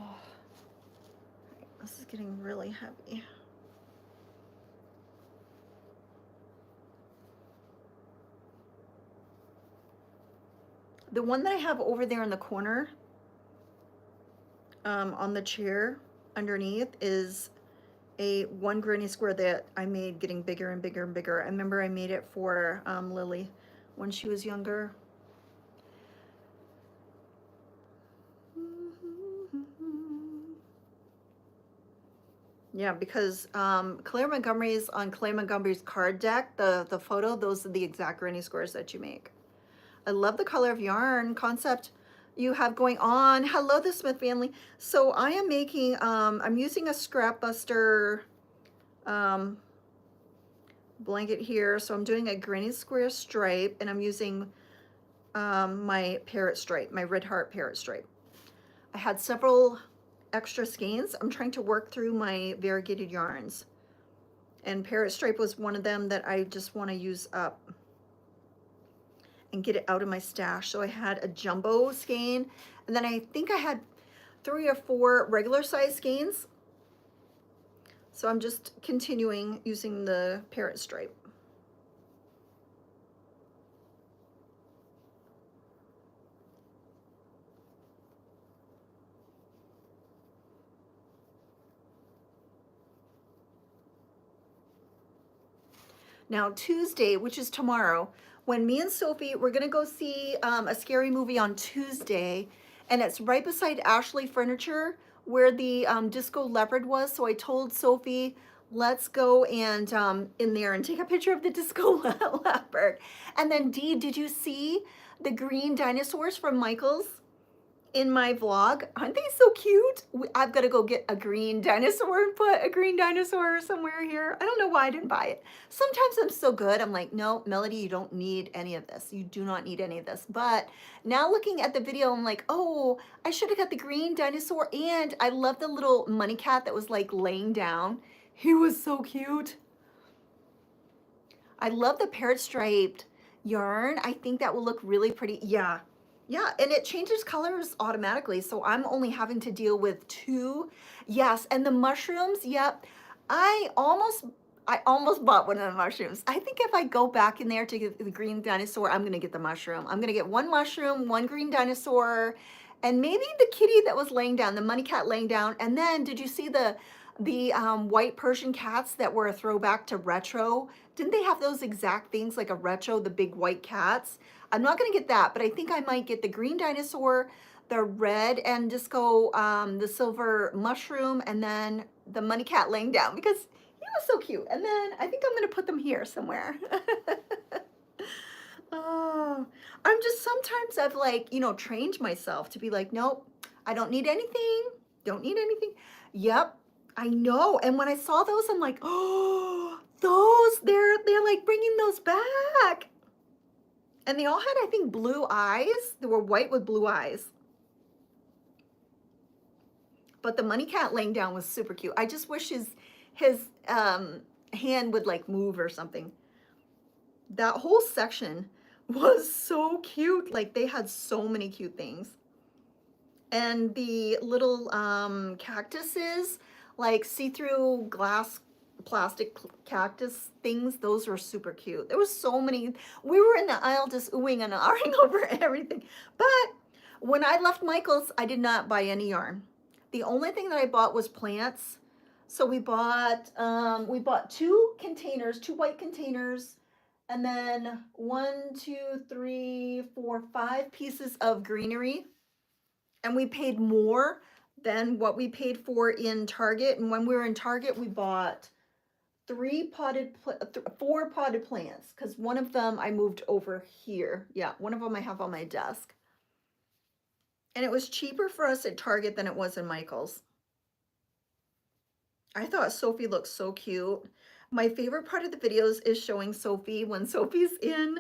Oh, this is getting really heavy. The one that I have over there in the corner, on the chair underneath, is a one granny square that I made getting bigger and bigger and bigger. I remember I made it for Lily when she was younger. Yeah, because Claire Montgomery's on Claire Montgomery's card deck, the photo, those are the exact granny squares that you make. I love the color of yarn concept you have going on. Hello, the Smith family. So I am making, I'm using a Scrap Buster blanket here. So I'm doing a granny square stripe, and I'm using my parrot stripe, my red heart parrot stripe. I had several extra skeins. I'm trying to work through my variegated yarns, and parrot stripe was one of them that I just want to use up. and get it out of my stash. So I had a jumbo skein, and then I think I had 3 or 4 regular size skeins. So I'm just continuing using the parrot stripe. Now Tuesday, which is tomorrow, when me and Sophie, we're gonna go see a scary movie on Tuesday, and it's right beside Ashley Furniture where the disco leopard was. So I told Sophie, let's go and in there and take a picture of the disco leopard. And then Dee, did you see the green dinosaurs from Michael's in my vlog? Aren't they so cute? I've got to go get a green dinosaur and put a green dinosaur somewhere here. I don't know why I didn't buy it. Sometimes I'm so good. I'm like, no, Melody, you don't need any of this. You do not need any of this. But now looking at the video, I'm like, oh, I should have got the green dinosaur. And I love the little money cat that was like laying down. He was so cute. I love the parrot striped yarn. I think that will look really pretty. Yeah. Yeah, and it changes colors automatically, so I'm only having to deal with 2. Yes, and the mushrooms, yep. I almost bought one of the mushrooms. I think if I go back in there to get the green dinosaur, I'm gonna get the mushroom. I'm gonna get 1 mushroom, 1 green dinosaur, and maybe the kitty that was laying down, the money cat laying down. And then, did you see the white Persian cats that were a throwback to retro? Didn't they have those exact things, like a retro, the big white cats? I'm not gonna get that, but I think I might get the green dinosaur, the red and disco, the silver mushroom, and then the money cat laying down, because he was so cute. And then I think I'm gonna put them here somewhere. Oh, I'm just, sometimes I've like, you know, trained myself to be like, nope, I don't need anything. Don't need anything. Yep, I know. And when I saw those, I'm like, oh, those, they're like bringing those back. And they all had, I think, blue eyes. They were white with blue eyes. But the money cat laying down was super cute. I just wish his hand would like move or something. That whole section was so cute. Like, they had so many cute things. And the little cactuses, like see-through glass plastic cactus things, those were super cute. There was so many. We were in the aisle just oohing and ahhing over everything. But when I left Michael's, I did not buy any yarn. The only thing that I bought was plants. So we bought 2 containers, 2 white containers, and then 1, 2, 3, 4, 5 pieces of greenery. And we paid more than what we paid for in Target. And when we were in Target, we bought 4 potted plants, because one of them I moved over here. Yeah, one of them I have on my desk. And it was cheaper for us at Target than it was in Michael's. I thought Sophie looked so cute. My favorite part of the videos is showing Sophie when Sophie's in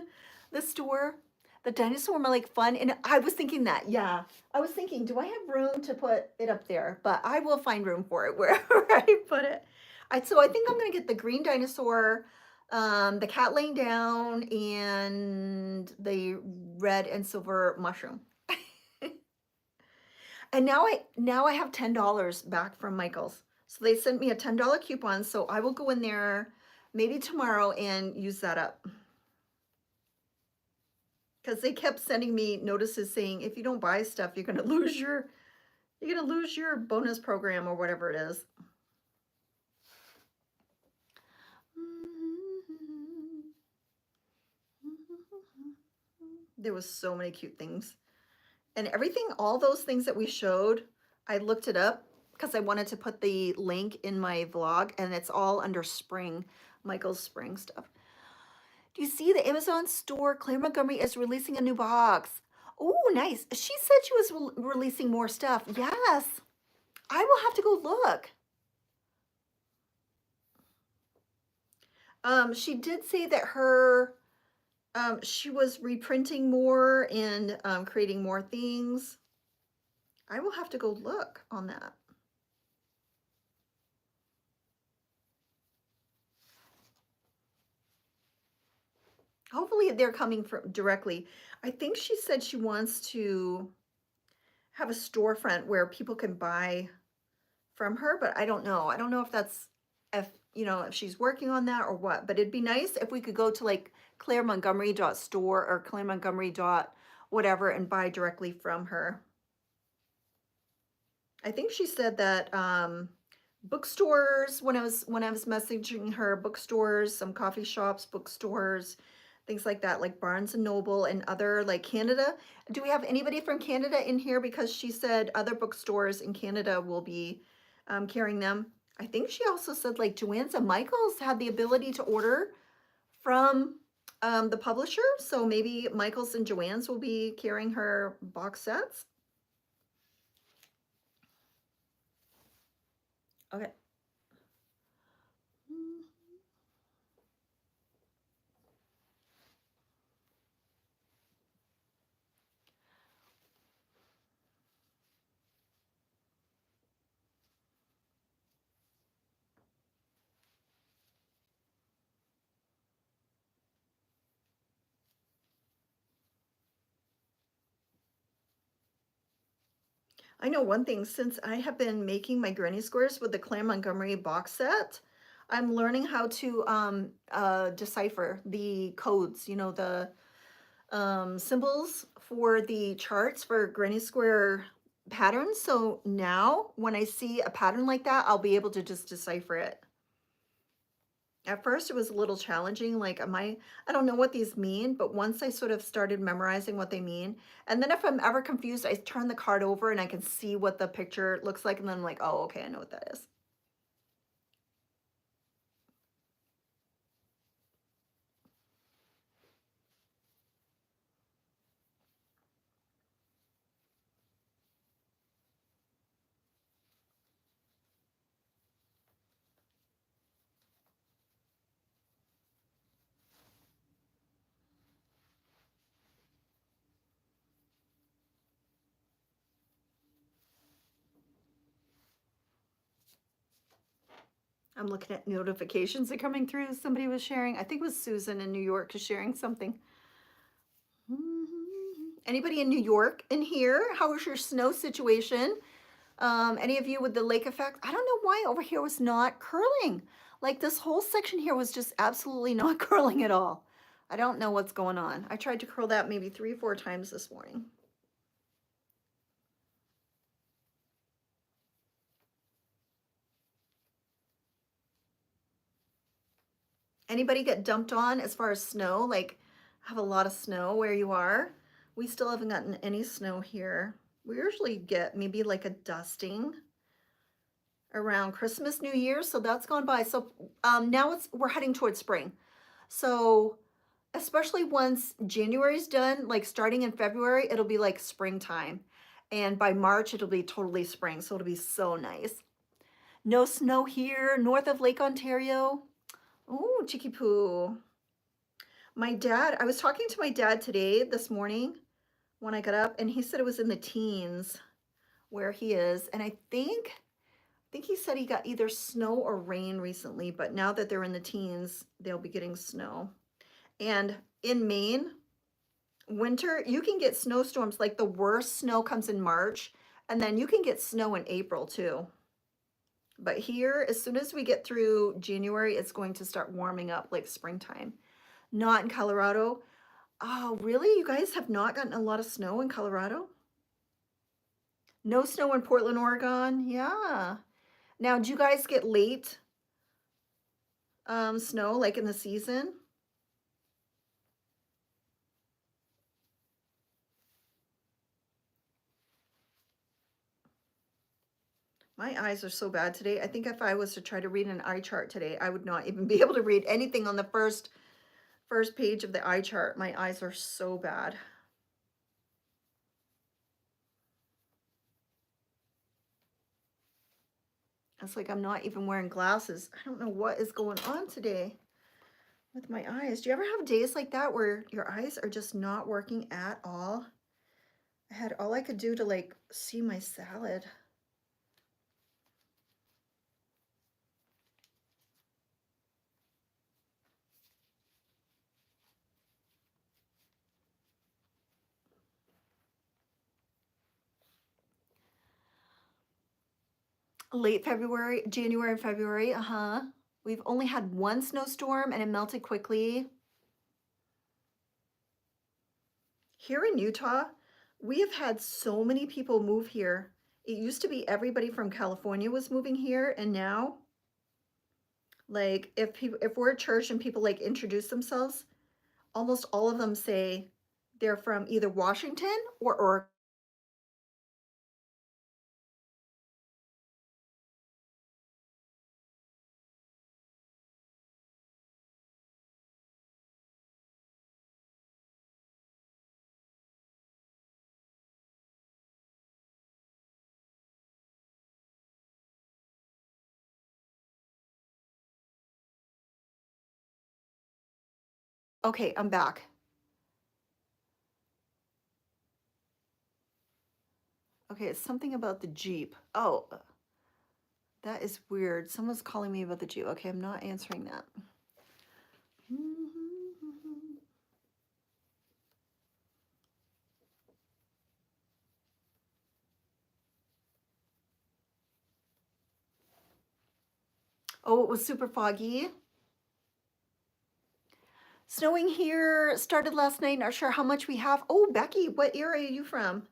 the store. The dinosaur are like fun, and I was thinking that, yeah. I was thinking, do I have room to put it up there? But I will find room for it wherever I put it. So I think I'm gonna get the green dinosaur, the cat laying down, and the red and silver mushroom. And now I have $10 back from Michael's. So they sent me a $10 coupon, so I will go in there maybe tomorrow and use that up. Because they kept sending me notices saying, if you don't buy stuff, you're gonna lose your bonus program or whatever it is. There was so many cute things. And everything, all those things that we showed, I looked it up because I wanted to put the link in my vlog, and it's all under spring, Michael's spring stuff. Do you see the Amazon store? Claire Montgomery is releasing a new box. Oh, nice. She said she was releasing more stuff. Yes. I will have to go look. She did say that she was reprinting more and creating more things. I will have to go look on that. Hopefully they're coming from directly. I think she said she wants to have a storefront where people can buy from her, but I don't know. I don't know if that's, if, you know, if she's working on that or what, but it'd be nice if we could go to like clairemontgomery.store or clairemontgomery dot whatever and buy directly from her. I think she said that bookstores, when I was messaging her, bookstores, some coffee shops, bookstores, things like that, like Barnes and Noble and other, like Canada. Do we have anybody from Canada in here? Because she said other bookstores in Canada will be carrying them. I think she also said like Joann's and Michael's had the ability to order from the publisher. So maybe Michael's and Joann's will be carrying her box sets. Okay. I know one thing, since I have been making my granny squares with the Claire Montgomery box set, I'm learning how to decipher the codes, you know, the symbols for the charts for granny square patterns. So now when I see a pattern like that, I'll be able to just decipher it. At first it was a little challenging, like I don't know what these mean, but once I sort of started memorizing what they mean, and then if I'm ever confused, I turn the card over and I can see what the picture looks like, and then I'm like, oh, okay, I know what that is. I'm looking at notifications that are coming through. Somebody was sharing, I think it was Susan in New York is sharing something. Anybody in New York in here? How is your snow situation? Any of you with the lake effect? I don't know why over here was not curling. Like this whole section here was just absolutely not curling at all. I don't know what's going on. I tried to curl that maybe 3 or 4 times this morning. Anybody get dumped on as far as snow? Like have a lot of snow where you are? We still haven't gotten any snow here. We usually get maybe like a dusting around Christmas, New Year, so that's gone by. So now we're heading towards spring. So especially once January's done, like starting in February, it'll be like springtime. And by March, it'll be totally spring. So it'll be so nice. No snow here north of Lake Ontario. Oh, Chicky Poo. My dad, I was talking to my dad today, this morning, when I got up, and he said it was in the teens where he is. And I think he said he got either snow or rain recently, but now that they're in the teens, they'll be getting snow. And in Maine, winter, you can get snowstorms, like the worst snow comes in March, and then you can get snow in April too. But here, as soon as we get through January, it's going to start warming up like springtime. Not in Colorado. Oh, really? You guys have not gotten a lot of snow in Colorado? No snow in Portland, Oregon? Yeah. Now, do you guys get late snow like in the season? My eyes are so bad today. I think if I was to try to read an eye chart today, I would not even be able to read anything on the first page of the eye chart. My eyes are so bad. It's like I'm not even wearing glasses. I don't know what is going on today with my eyes. Do you ever have days like that where your eyes are just not working at all? I had all I could do to like see my salad. late February, January and February. We've only had one snowstorm and it melted quickly. Here in Utah, we have had so many people move here. It used to be everybody from California was moving here, and now, like, if we're at church and people like introduce themselves, almost all of them say they're from either Washington or Oregon. Okay, I'm back. Okay, it's something about the Jeep. Oh, that is weird. Someone's calling me about the Jeep. Okay, I'm not answering that. Oh, it was super foggy. Snowing here started last night. Not sure how much we have. Oh, Becky, what area are you from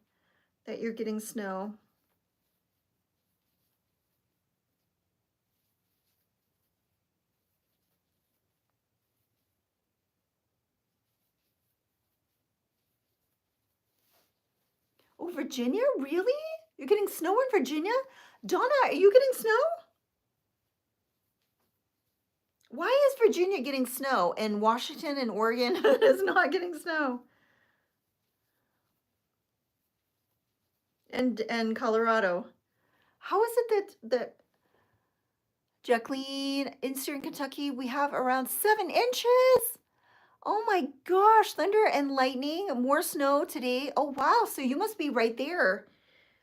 that you're getting snow? Oh, Virginia? Really? You're getting snow in Virginia? Donna, are you getting snow? Why is Virginia getting snow and Washington and Oregon is not getting snow? And Colorado. How is it that Jacqueline, in Eastern Kentucky, we have around 7 inches? Oh my gosh, thunder and lightning, more snow today. Oh wow, so you must be right there.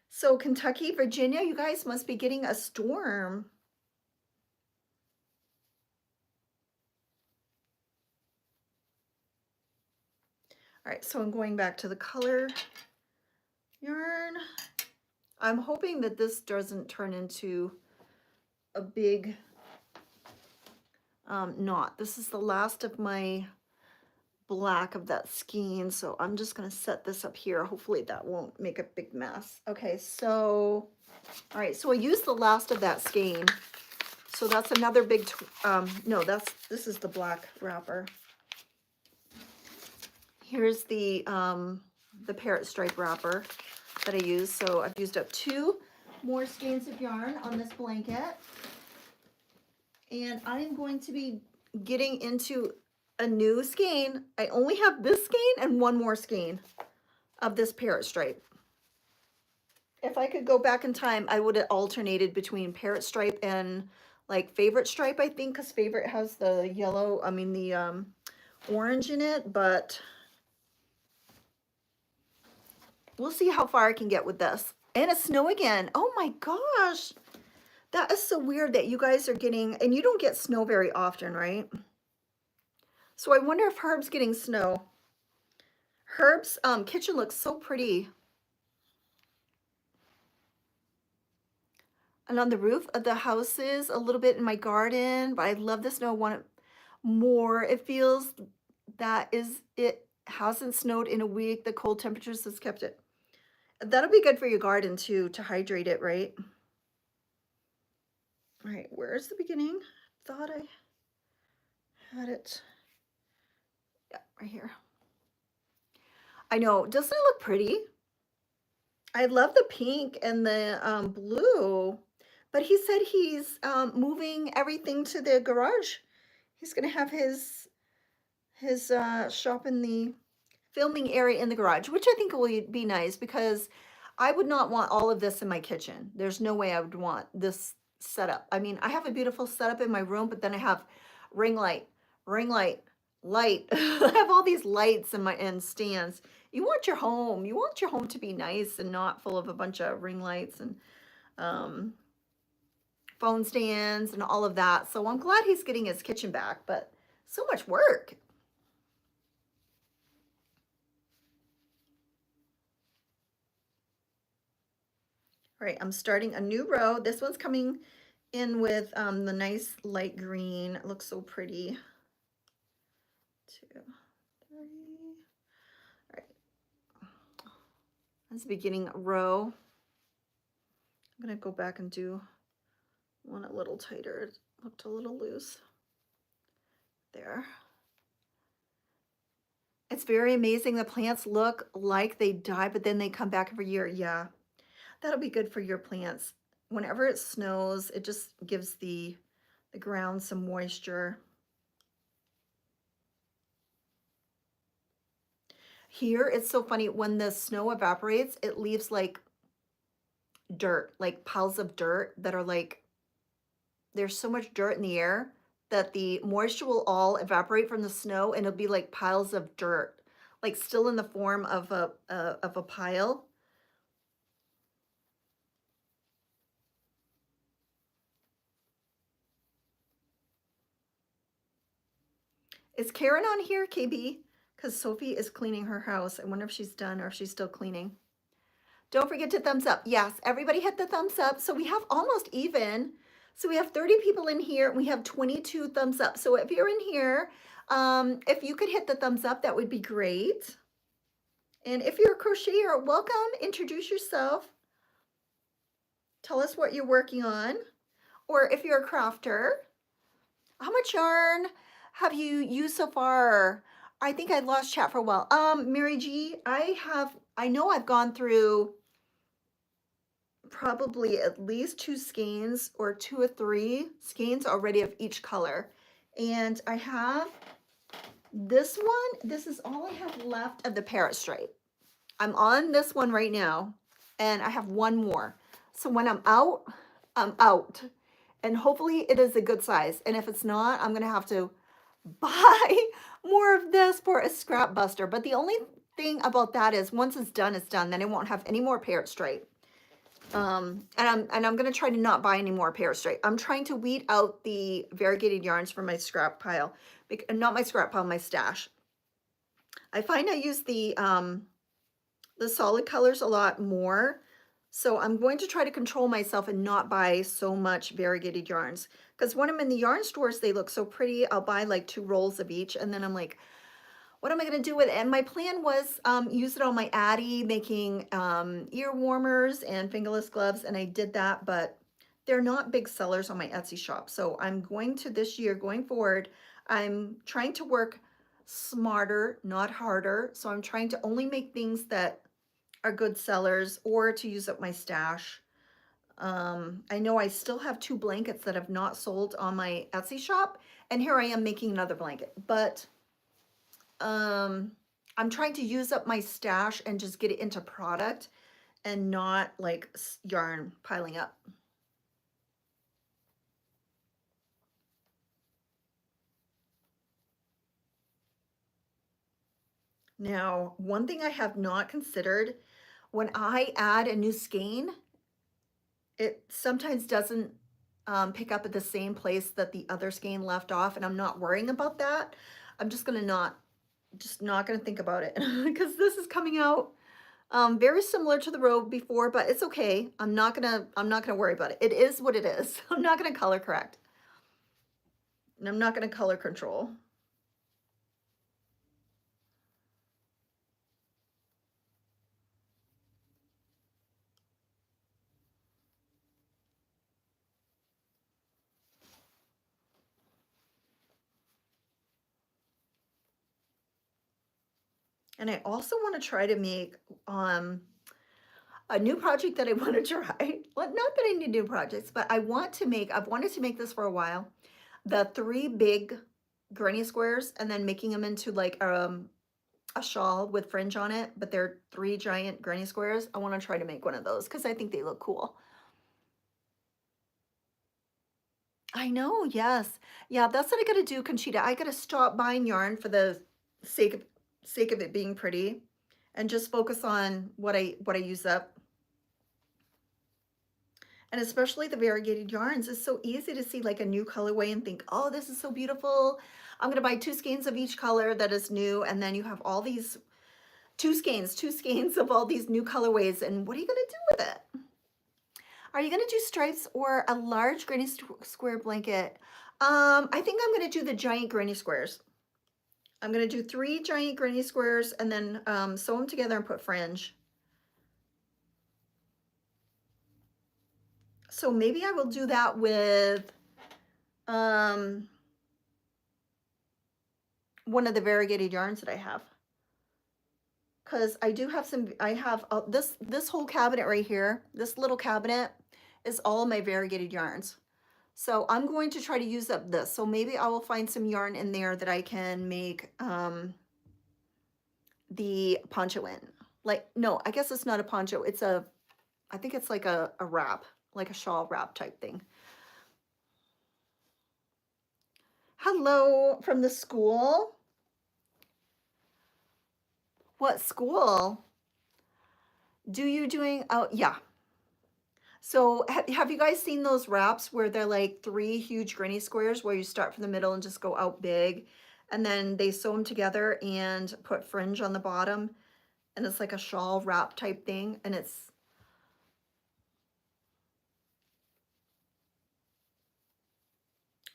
So Kentucky, Virginia, you guys must be getting a storm. All right, so I'm going back to the color yarn. I'm hoping that this doesn't turn into a big knot. This is the last of my black of that skein, so I'm just going to set this up here. Hopefully that won't make a big mess. Okay, so all right, so I used the last of that skein, so that's another big no, this is the black wrapper. Here's the parrot stripe wrapper that I used. So I've used up 2 more skeins of yarn on this blanket, and I'm going to be getting into a new skein. I only have this skein and 1 more skein of this parrot stripe. If I could go back in time, I would have alternated between parrot stripe and like favorite stripe, I think, because favorite has the yellow, the orange in it, but we'll see how far I can get with this. And it's snow again. Oh my gosh. That is so weird that you guys are getting, and you don't get snow very often, right? So I wonder if Herb's getting snow. Herb's kitchen looks so pretty. And on the roof of the houses, a little bit in my garden, but I love the snow. I want it more. It feels that it hasn't snowed in a week. The cold temperatures has kept it. That'll be good for your garden too, to hydrate it, right? All right, where's the beginning? Thought I had it. Yeah, right here. I know, doesn't it look pretty? I love the pink and the blue, but he said he's moving everything to the garage. He's gonna have his shop in the filming area in the garage, which I think will be nice because I would not want all of this in my kitchen. There's no way I would want this setup. I mean, I have a beautiful setup in my room, but then I have ring light, light. I have all these lights and stands. You want your home to be nice and not full of a bunch of ring lights and phone stands and all of that. So I'm glad he's getting his kitchen back, but so much work. All right, I'm starting a new row. This one's coming in with the nice light green. It looks so pretty. 2, 3. All right, that's the beginning row. I'm gonna go back and do one a little tighter. It looked a little loose. There. It's very amazing. The plants look like they die, but then they come back every year. Yeah, that'll be good for your plants. Whenever it snows, it just gives the ground some moisture. Here, it's so funny. When the snow evaporates, it leaves like dirt, like piles of dirt that are like, there's so much dirt in the air that the moisture will all evaporate from the snow and it'll be like piles of dirt, like still in the form of a pile. Is Karen on here, KB? Because Sophie is cleaning her house. I wonder if she's done or if she's still cleaning. Don't forget to thumbs up. Yes, everybody hit the thumbs up. So we have almost even. So we have 30 people in here and we have 22 thumbs up. So if you're in here, if you could hit the thumbs up, that would be great. And if you're a crocheter, welcome. Introduce yourself. Tell us what you're working on. Or if you're a crafter, how much yarn have you used so far? I think I lost chat for a while. Mary G, I know I've gone through probably at least 2 skeins or 2 or 3 skeins already of each color. And I have this one. This is all I have left of the parrot stripe. I'm on this one right now and I have one more. So when I'm out, I'm out. And hopefully it is a good size. And if it's not, I'm gonna have to buy more of this for a scrap buster. But the only thing about that is once it's done, it's done. Then I won't have any more parrot stripe. And I'm gonna try to not buy any more parrot stripe. I'm trying to weed out the variegated yarns from my scrap pile, not my scrap pile, my stash. I find I use the solid colors a lot more. So I'm going to try to control myself and not buy so much variegated yarns. Because when I'm in the yarn stores, they look so pretty. I'll buy like 2 rolls of each. And then I'm like, what am I going to do with it? And my plan was use it on my Addie, making ear warmers and fingerless gloves. And I did that, but they're not big sellers on my Etsy shop. So I'm going to this year, going forward, I'm trying to work smarter, not harder. So I'm trying to only make things that are good sellers or to use up my stash. I know I still have 2 blankets that have not sold on my Etsy shop, and here I am making another blanket, but I'm trying to use up my stash and just get it into product and not like yarn piling up. Now, one thing I have not considered, when I add a new skein, it sometimes doesn't pick up at the same place that the other skein left off, and I'm not worrying about that. I'm just gonna not gonna think about it because this is coming out very similar to the row before, but it's okay. I'm not gonna worry about it. It is what it is. I'm not gonna color correct, and I'm not gonna color control. And I also want to try to make a new project that I want to try. Well, not that I need new projects, but I've wanted to make this for a while. The 3 big granny squares and then making them into like a shawl with fringe on it, but they're 3 giant granny squares. I want to try to make one of those because I think they look cool. I know, yes. Yeah, that's what I gotta do, Conchita. I gotta stop buying yarn for the sake of it being pretty and just focus on what I use up. And especially the variegated yarns, it's so easy to see like a new colorway and think, oh, this is so beautiful. I'm gonna buy 2 skeins of each color that is new, and then you have all these 2 skeins of all these new colorways, and what are you gonna do with it? Are you gonna do stripes or a large granny square blanket? I think I'm gonna do the giant granny squares. I'm gonna do 3 giant granny squares and then sew them together and put fringe. So maybe I will do that with one of the variegated yarns that I have. Because I do have some, I have this whole cabinet right here, this little cabinet is all my variegated yarns. So I'm going to try to use up this. So maybe I will find some yarn in there that I can make the poncho in. Like, no, I guess it's not a poncho. It's a, I think it's like a wrap, like a shawl wrap type thing. Hello from the school. What school? Do you doing, oh yeah. So have you guys seen those wraps where they're like 3 huge granny squares where you start from the middle and just go out big and then they sew them together and put fringe on the bottom and it's like a shawl wrap type thing and it's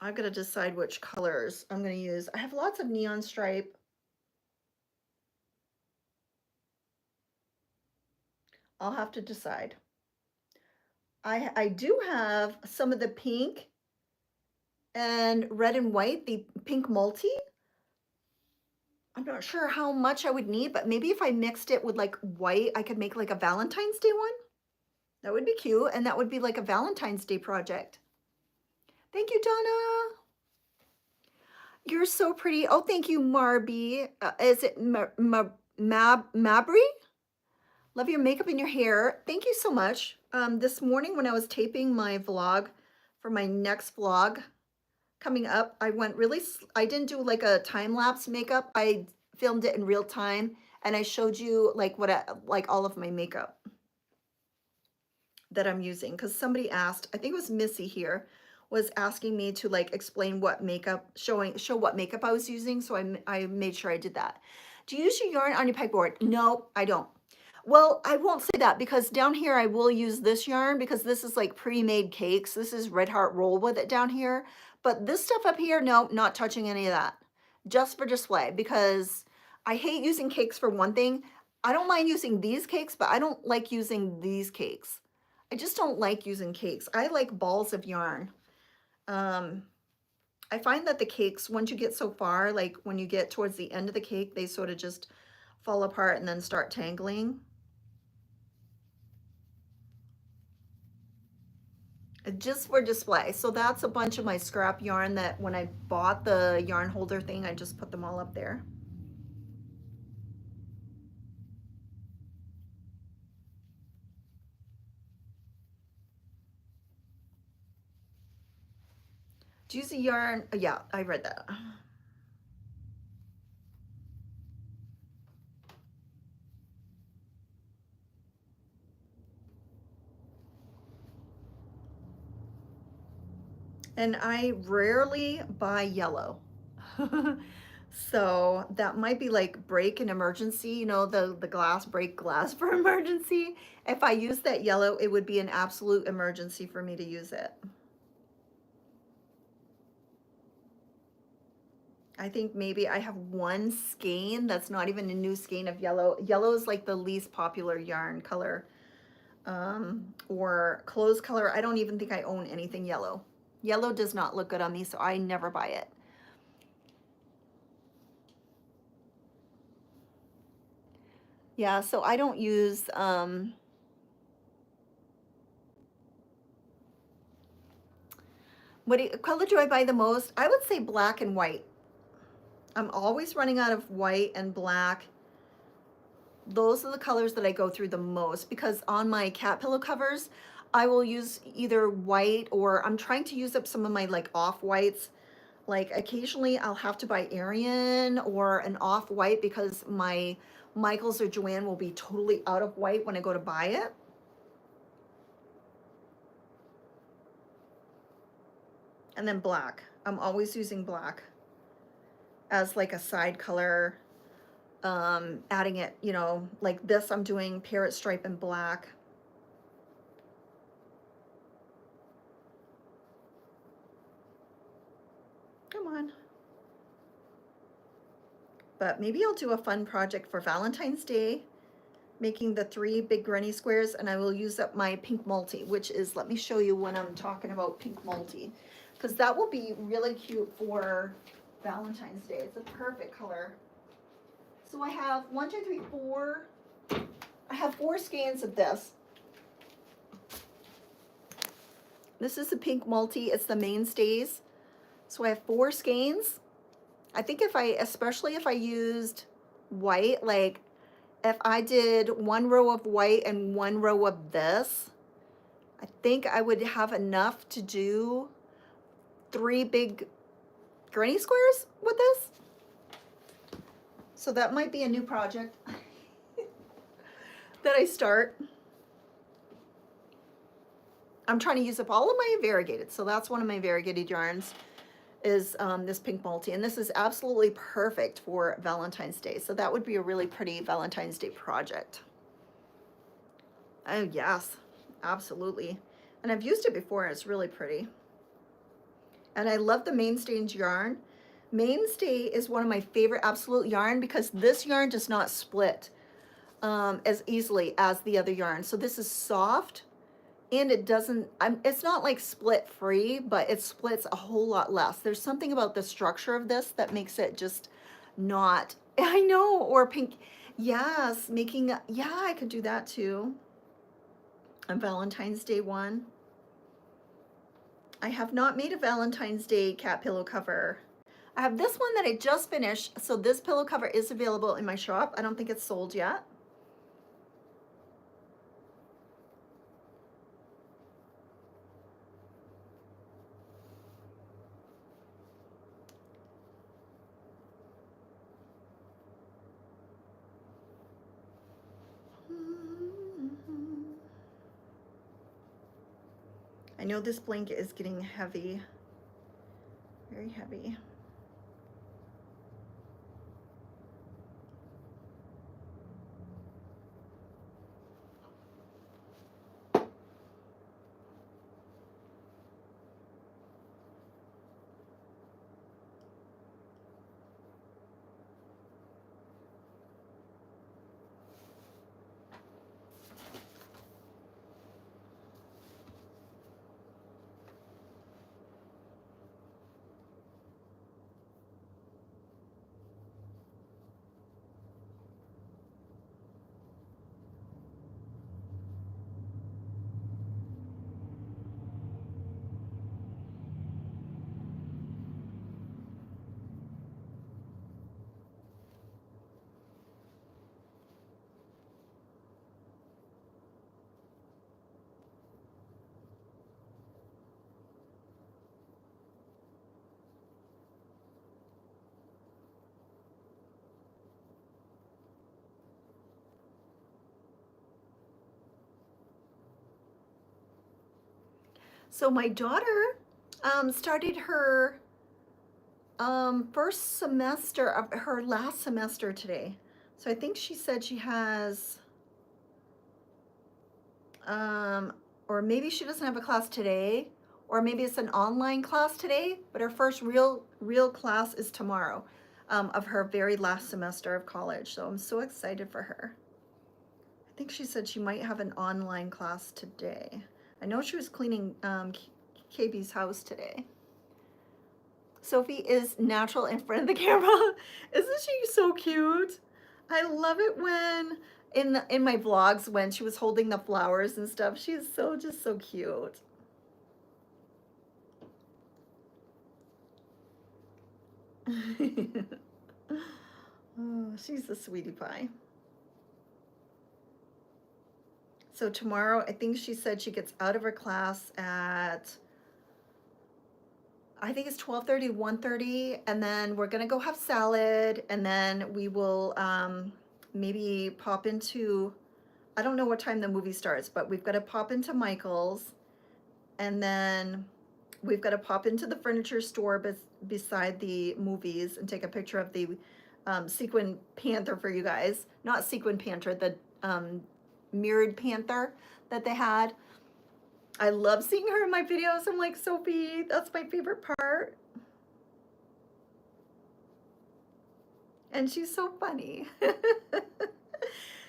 I've got to decide which colors I'm going to use. I have lots of neon stripe. I'll have to decide. I do have some of the pink and red and white, the pink multi. I'm not sure how much I would need, but maybe if I mixed it with like white, I could make like a Valentine's Day one. That would be cute. And that would be like a Valentine's Day project. Thank you, Donna. You're so pretty. Oh, thank you, Marby. Is it Mabry? Love your makeup and your hair. Thank you so much. This morning when I was taping my vlog for my next vlog coming up, I didn't do like a time-lapse makeup. I filmed it in real time and I showed you like like all of my makeup that I'm using because somebody asked, I think it was Missy here, was asking me to like explain what makeup, show what makeup I was using. So I made sure I did that. Do you use your yarn on your pegboard? No, I don't. Well, I won't say that because down here I will use this yarn because this is like pre-made cakes. This is Red Heart Roll With It down here. But this stuff up here, no, not touching any of that. Just for display because I hate using cakes for one thing. I don't mind using these cakes, but I don't like using these cakes. I just don't like using cakes. I like balls of yarn. I find that the cakes, once you get so far, like when you get towards the end of the cake, they sort of just fall apart and then start tangling. Just for display. So that's a bunch of my scrap yarn that when I bought the yarn holder thing, I just put them all up there. Do you use a yarn? Yeah, I read that. And I rarely buy yellow. So that might be like break an emergency, you know, the break glass for emergency. If I use that yellow, it would be an absolute emergency for me to use it. I think maybe I have one skein that's not even a new skein of yellow. Yellow is like the least popular yarn color or clothes color. I don't even think I own anything yellow. Yellow does not look good on me, so I never buy it. Yeah, so I don't use, what color do I buy the most? I would say black and white. I'm always running out of white and black. Those are the colors that I go through the most because on my cat pillow covers, I will use either white or I'm trying to use up some of my like off whites. Like occasionally I'll have to buy Arian or an off white because my Michaels or Joanne will be totally out of white when I go to buy it. And then black. I'm always using black as like a side color. Adding it, you know, like this I'm doing parrot stripe and black. come on. But maybe I'll do a fun project for Valentine's Day, making the 3 big granny squares, and I will use up my pink multi, which is, let me show you when I'm talking about pink multi, because that will be really cute for Valentine's Day. It's a perfect color. So I have 1, 2, 3, 4. I have 4 skeins of this. This is the pink multi. It's the mainstays. So I have 4 skeins. I think especially if I used white, like if I did 1 row of white and 1 row of this, I think I would have enough to do 3 big granny squares with this. So that might be a new project that I start. I'm trying to use up all of my variegated. So that's one of my variegated yarns, is this pink multi, and this is absolutely perfect for Valentine's Day. So that would be a really pretty Valentine's Day project. Oh yes, absolutely. And I've used it before, and it's really pretty. And I love the Mainstays yarn. Mainstay is one of my favorite absolute yarn because this yarn does not split as easily as the other yarn. So this is soft, and it doesn't, it's not like split free, but it splits a whole lot less. There's something about the structure of this that makes it just not, I know, or pink. Yes, yeah, I could do that too. A Valentine's Day one. I have not made a Valentine's Day cat pillow cover. I have this one that I just finished. So this pillow cover is available in my shop. I don't think it's sold yet. I know this blanket is getting heavy, very heavy. So my daughter started her first semester of her last semester today. So I think she said she has, or maybe she doesn't have a class today, or maybe it's an online class today, but her first real class is tomorrow of her very last semester of college. So I'm so excited for her. I think she said she might have an online class today. I know she was cleaning KB's house today. Sophie is natural in front of the camera. Isn't she so cute? I love it when in my vlogs when she was holding the flowers and stuff. She's just so cute. Oh, she's a sweetie pie. So tomorrow, I think she said she gets out of her class at, I think it's 12:30, 1:30, and then we're gonna go have salad, and then we will maybe pop into, I don't know what time the movie starts, but we've got to pop into Michael's, and then we've got to pop into the furniture store beside the movies and take a picture of the sequin panther for you guys. Not sequin panther, the mirrored panther that they had. I love seeing her in my videos. I'm like, Sophie, that's my favorite part. And she's so funny.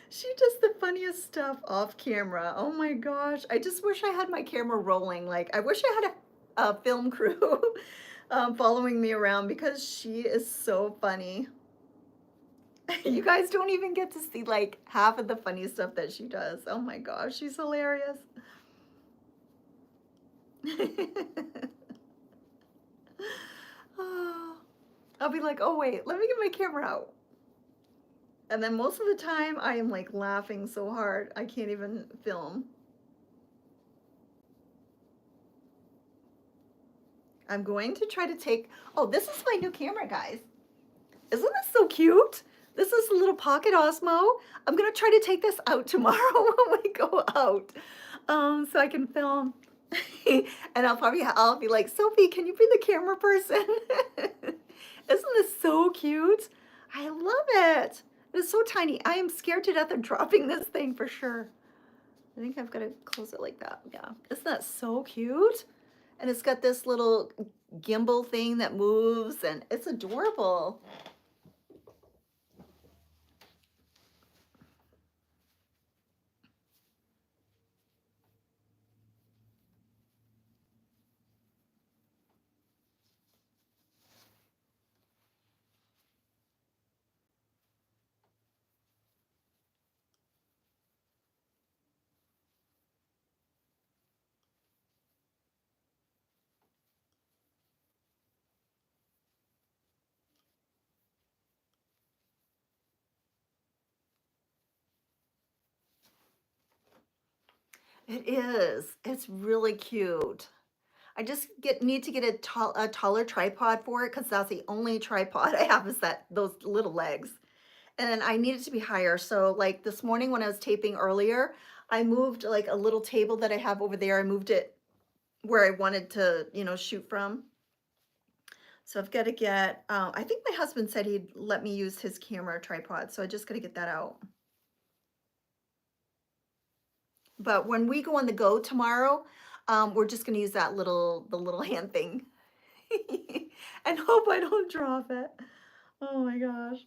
She does the funniest stuff off camera. Oh my gosh. I just wish I had my camera rolling. Like, I wish I had a film crew following me around because she is so funny. You guys don't even get to see like half of the funny stuff that she does. Oh my gosh, she's hilarious. Oh, I'll be like, oh wait, let me get my camera out. And then most of the time I am like laughing so hard I can't even film. I'm going to try to take, oh, this is my new camera, guys. Isn't this so cute? This is a little pocket Osmo. I'm gonna try to take this out tomorrow when we go out, so I can film. And I'll be like, Sophie, can you be the camera person? Isn't this so cute? I love it. It's so tiny. I am scared to death of dropping this thing for sure. I think I've got to close it like that. Yeah. Isn't that so cute? And it's got this little gimbal thing that moves and it's adorable. It is. It's really cute. I just need to get a taller tripod for it because that's the only tripod I have is those little legs. And then I need it to be higher. So like this morning when I was taping earlier, I moved like a little table that I have over there. I moved it where I wanted to, shoot from. So I've got to get, I think my husband said he'd let me use his camera tripod. So I just got to get that out. But when we go on the go tomorrow, we're just going to use the little hand thing and hope I don't drop it. Oh my gosh.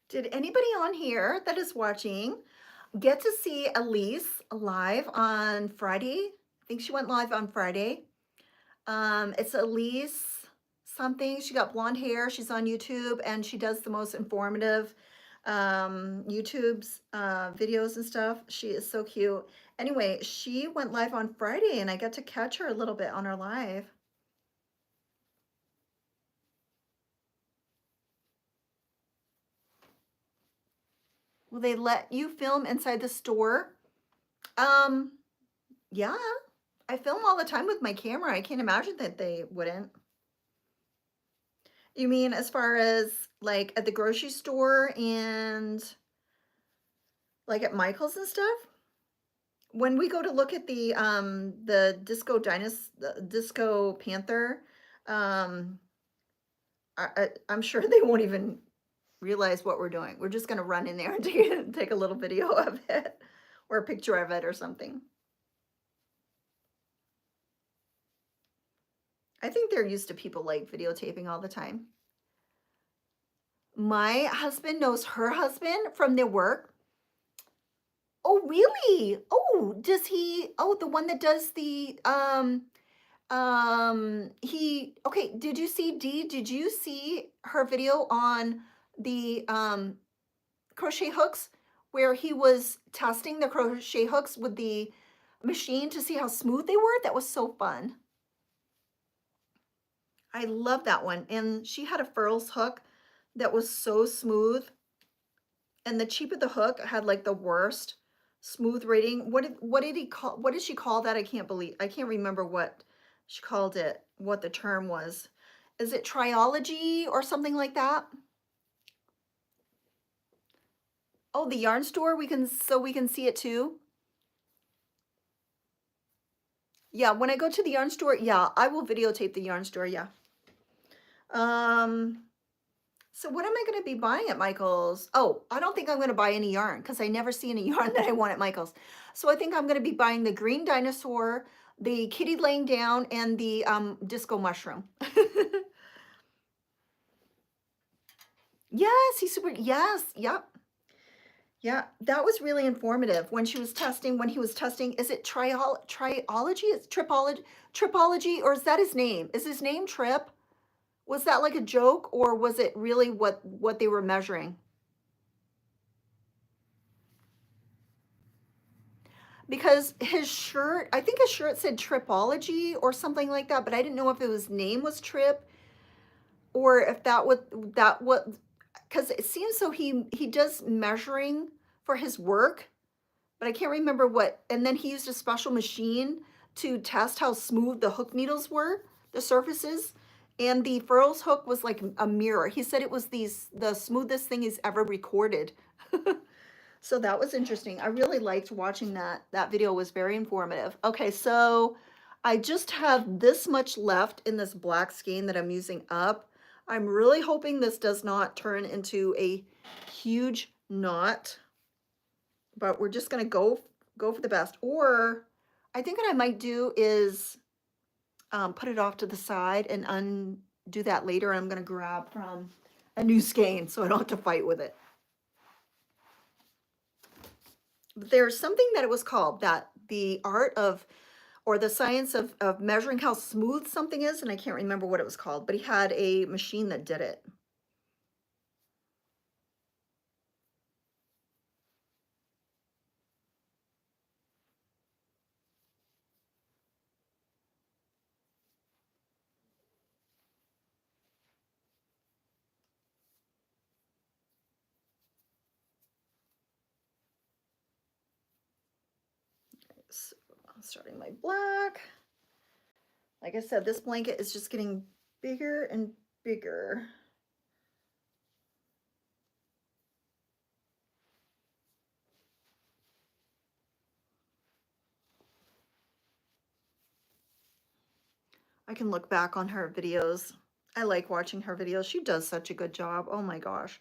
Did anybody on here that is watching get to see Elise live on Friday? I think she went live on Friday. It's Elise something. She got blonde hair. She's on YouTube and she does the most informative YouTube's videos and stuff. She is so cute. Anyway, she went live on Friday and I got to catch her a little bit on her live. Will they let you film inside the store? Yeah. I film all the time with my camera. I can't imagine that they wouldn't. You mean as far as like at the grocery store and like at Michael's and stuff? When we go to look at the Disco Panther, um I'm sure they won't even realize what we're doing. We're just gonna run in there and take a little video of it or a picture of it or something. I think they're used to people like videotaping all the time. My husband knows her husband from their work. Oh, really? Oh, does he? Oh, the one that does okay, did you see Dee? Did you see her video on the crochet hooks where he was testing the crochet hooks with the machine to see how smooth they were? That was so fun. I love that one. And she had a furls hook that was so smooth. And the cheap of the hook had like the worst smooth rating. What did she call that? I can't remember what she called it, what the term was. Is it Triology or something like that? Oh, the yarn store, so we can see it too. Yeah, when I go to the yarn store, yeah, I will videotape the yarn store, yeah. So what am I going to be buying at Michael's? Oh, I don't think I'm going to buy any yarn because I never see any yarn that I want at Michael's. So I think I'm going to be buying the green dinosaur, the kitty laying down, and the disco mushroom. Yes, he's super, yes, yep. Yeah, that was really informative when he was testing, is it triology? It's tripology, or is that his name? Is his name Trip? Was that like a joke, or was it really what they were measuring? Because his shirt, I think his shirt said Tripology or something like that, but I didn't know if his name was Trip or if because it seems so he does measuring for his work, but I can't remember what. And then he used a special machine to test how smooth the hook needles were, the surfaces. And the furls hook was like a mirror. He said it was the smoothest thing he's ever recorded. So that was interesting. I really liked watching that. That video was very informative. Okay, so I just have this much left in this black skein that I'm using up. I'm really hoping this does not turn into a huge knot, but we're just gonna go for the best. Or I think what I might do is put it off to the side and undo that later. I'm gonna grab from a new skein so I don't have to fight with it. There's something that it was called, that the art of, or the science of measuring how smooth something is, and I can't remember what it was called, but he had a machine that did it. So I'm starting my black. Like I said, this blanket is just getting bigger and bigger. I can look back on her videos. I like watching her videos. She does such a good job. Oh my gosh.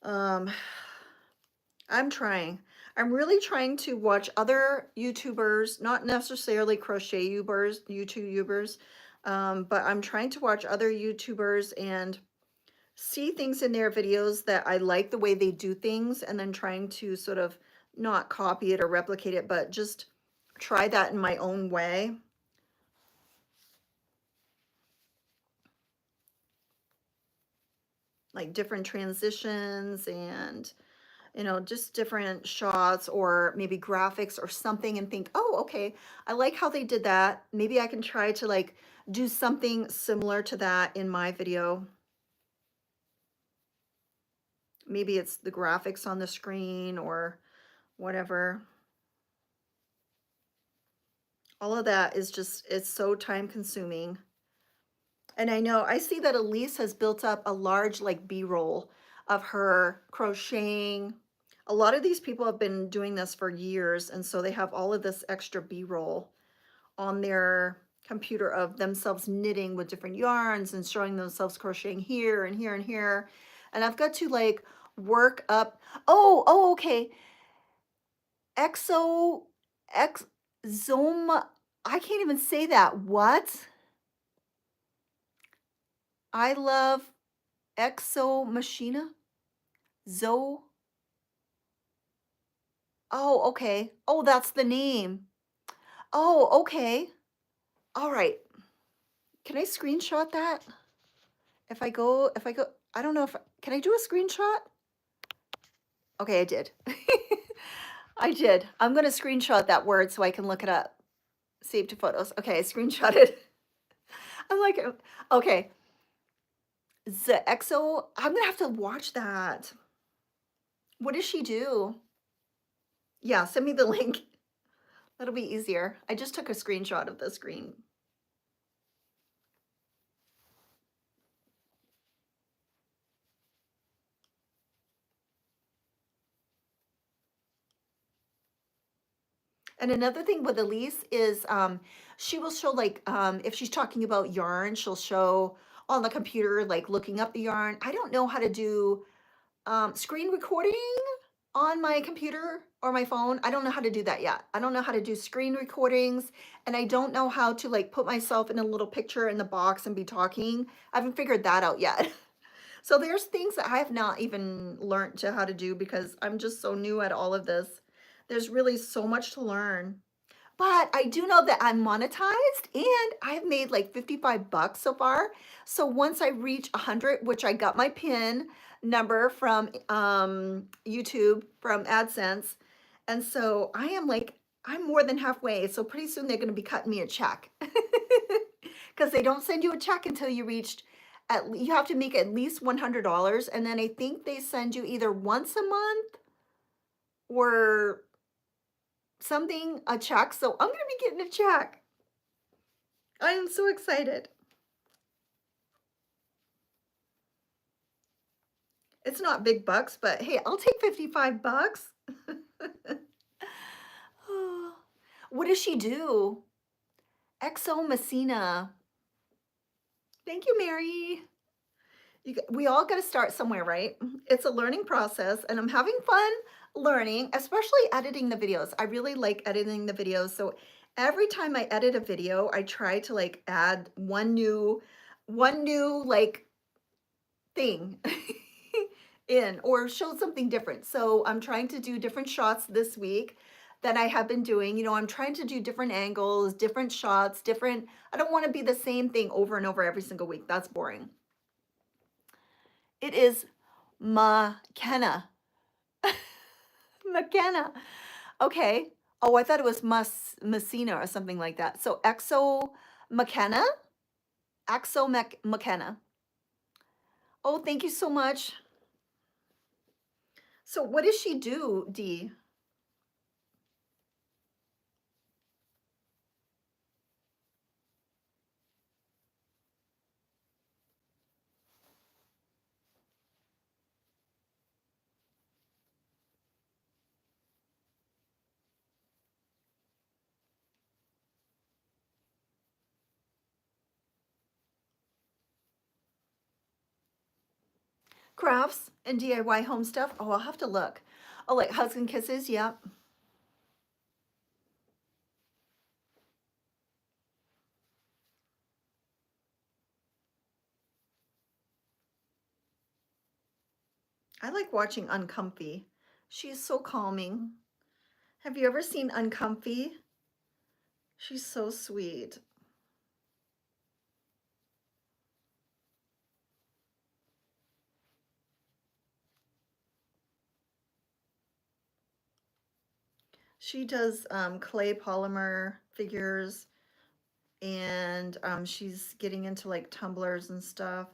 I'm trying. I'm really trying to watch other YouTubers, not necessarily crochet YouTubers, but I'm trying to watch other YouTubers and see things in their videos that I like the way they do things, and then trying to sort of not copy it or replicate it, but just try that in my own way. Like different transitions and, you know, just different shots or maybe graphics or something, and think, oh, okay, I like how they did that. Maybe I can try to like do something similar to that in my video. Maybe it's the graphics on the screen or whatever. All of that is just, it's so time consuming. And I know, I see that Elise has built up a large like B-roll of her crocheting. A lot of these people have been doing this for years, and so they have all of this extra B-roll on their computer of themselves knitting with different yarns and showing themselves crocheting here and here and here. And I've got to like work up. Oh, okay. Exoma. I can't even say that. What? I love Exo Machina. Zo. Oh, okay. Oh, that's the name. Oh, okay. All right. Can I screenshot that? If I go, I don't know if, can I do a screenshot? Okay, I did. I did. I'm going to screenshot that word so I can look it up. Save to photos. Okay, I screenshotted. I'm like, okay. The EXO, I'm going to have to watch that. What does she do? Yeah, send me the link. That'll be easier. I just took a screenshot of the screen. And another thing with Elise is she will show like if she's talking about yarn, she'll show on the computer like looking up the yarn. I don't know how to do screen recording on my computer or my phone. I don't know how to do that yet. I don't know how to do screen recordings, and I don't know how to like put myself in a little picture in the box and be talking. I haven't figured that out yet. So there's things that I have not even learned to how to do because I'm just so new at all of this. There's really so much to learn. But I do know that I'm monetized and I've made like 55 bucks so far. So once I reach 100, which I got my pin number from YouTube, from AdSense. And so I am like, I'm more than halfway. So pretty soon they're going to be cutting me a check because they don't send you a check until you reached you have to make at least $100. And then I think they send you either once a month or something, a check. So I'm going to be getting a check. I am so excited. It's not big bucks, but hey, I'll take 55 bucks. What does she do? Exo Messina. Thank you, Mary. We all got to start somewhere, right? It's a learning process, and I'm having fun learning, especially editing the videos. I really like editing the videos. So every time I edit a video, I try to like add one new like thing in or show something different. So I'm trying to do different shots this week that I have been doing. You know, I'm trying to do different angles, different shots, different. I don't want to be the same thing over and over every single week. That's boring. It is McKenna. McKenna. Okay. Oh, I thought it was Messina or something like that. So Exo McKenna. McKenna. Oh, thank you so much. So what does she do, Dee? Crafts and DIY home stuff. Oh, I'll have to look. Oh, like Hugs and Kisses. Yep. I like watching Uncomfy. She's so calming. Have you ever seen Uncomfy? She's so sweet. She does clay polymer figures, and she's getting into like tumblers and stuff,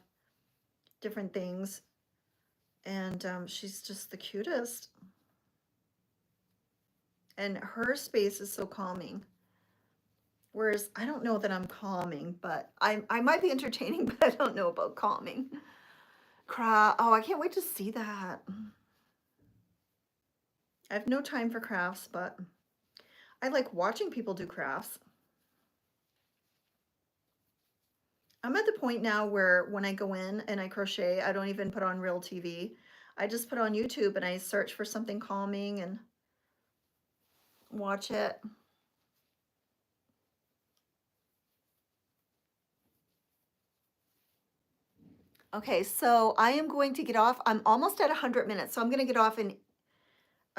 different things. And she's just the cutest. And her space is so calming. Whereas I don't know that I'm calming, but I might be entertaining, but I don't know about calming. Oh, I can't wait to see that. I have no time for crafts, but I like watching people do crafts. I'm at the point now where when I go in and I crochet, I don't even put on real TV. I just put on YouTube and I search for something calming and watch it. Okay, so I am going to get off. I'm almost at 100 minutes, so I'm going to get off in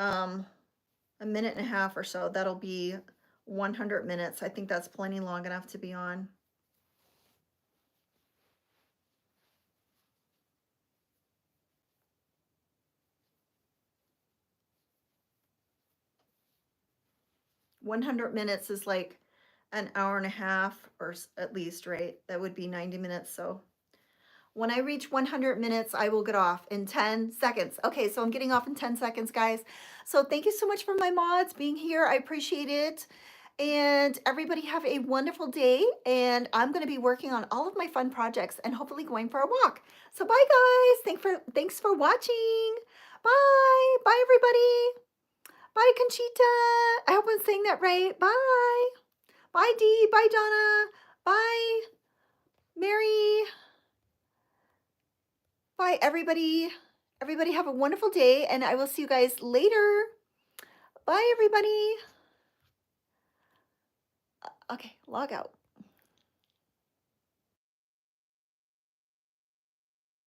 a minute and a half or so. That'll be 100 minutes. I think that's plenty long enough to be on. $100 is like an hour and a half, or at least, right? That would be 90 minutes. So when I reach 100 minutes, I will get off in 10 seconds. Okay, so I'm getting off in 10 seconds, guys. So thank you so much for my mods being here. I appreciate it. And everybody have a wonderful day. And I'm going to be working on all of my fun projects and hopefully going for a walk. So bye, guys. Thanks for watching. Bye. Bye, everybody. Bye, Conchita. I hope I'm saying that right. Bye. Bye, Dee. Bye, Donna. Bye, Mary. Bye, everybody. Everybody have a wonderful day, and I will see you guys later. Bye, everybody. Okay, log out.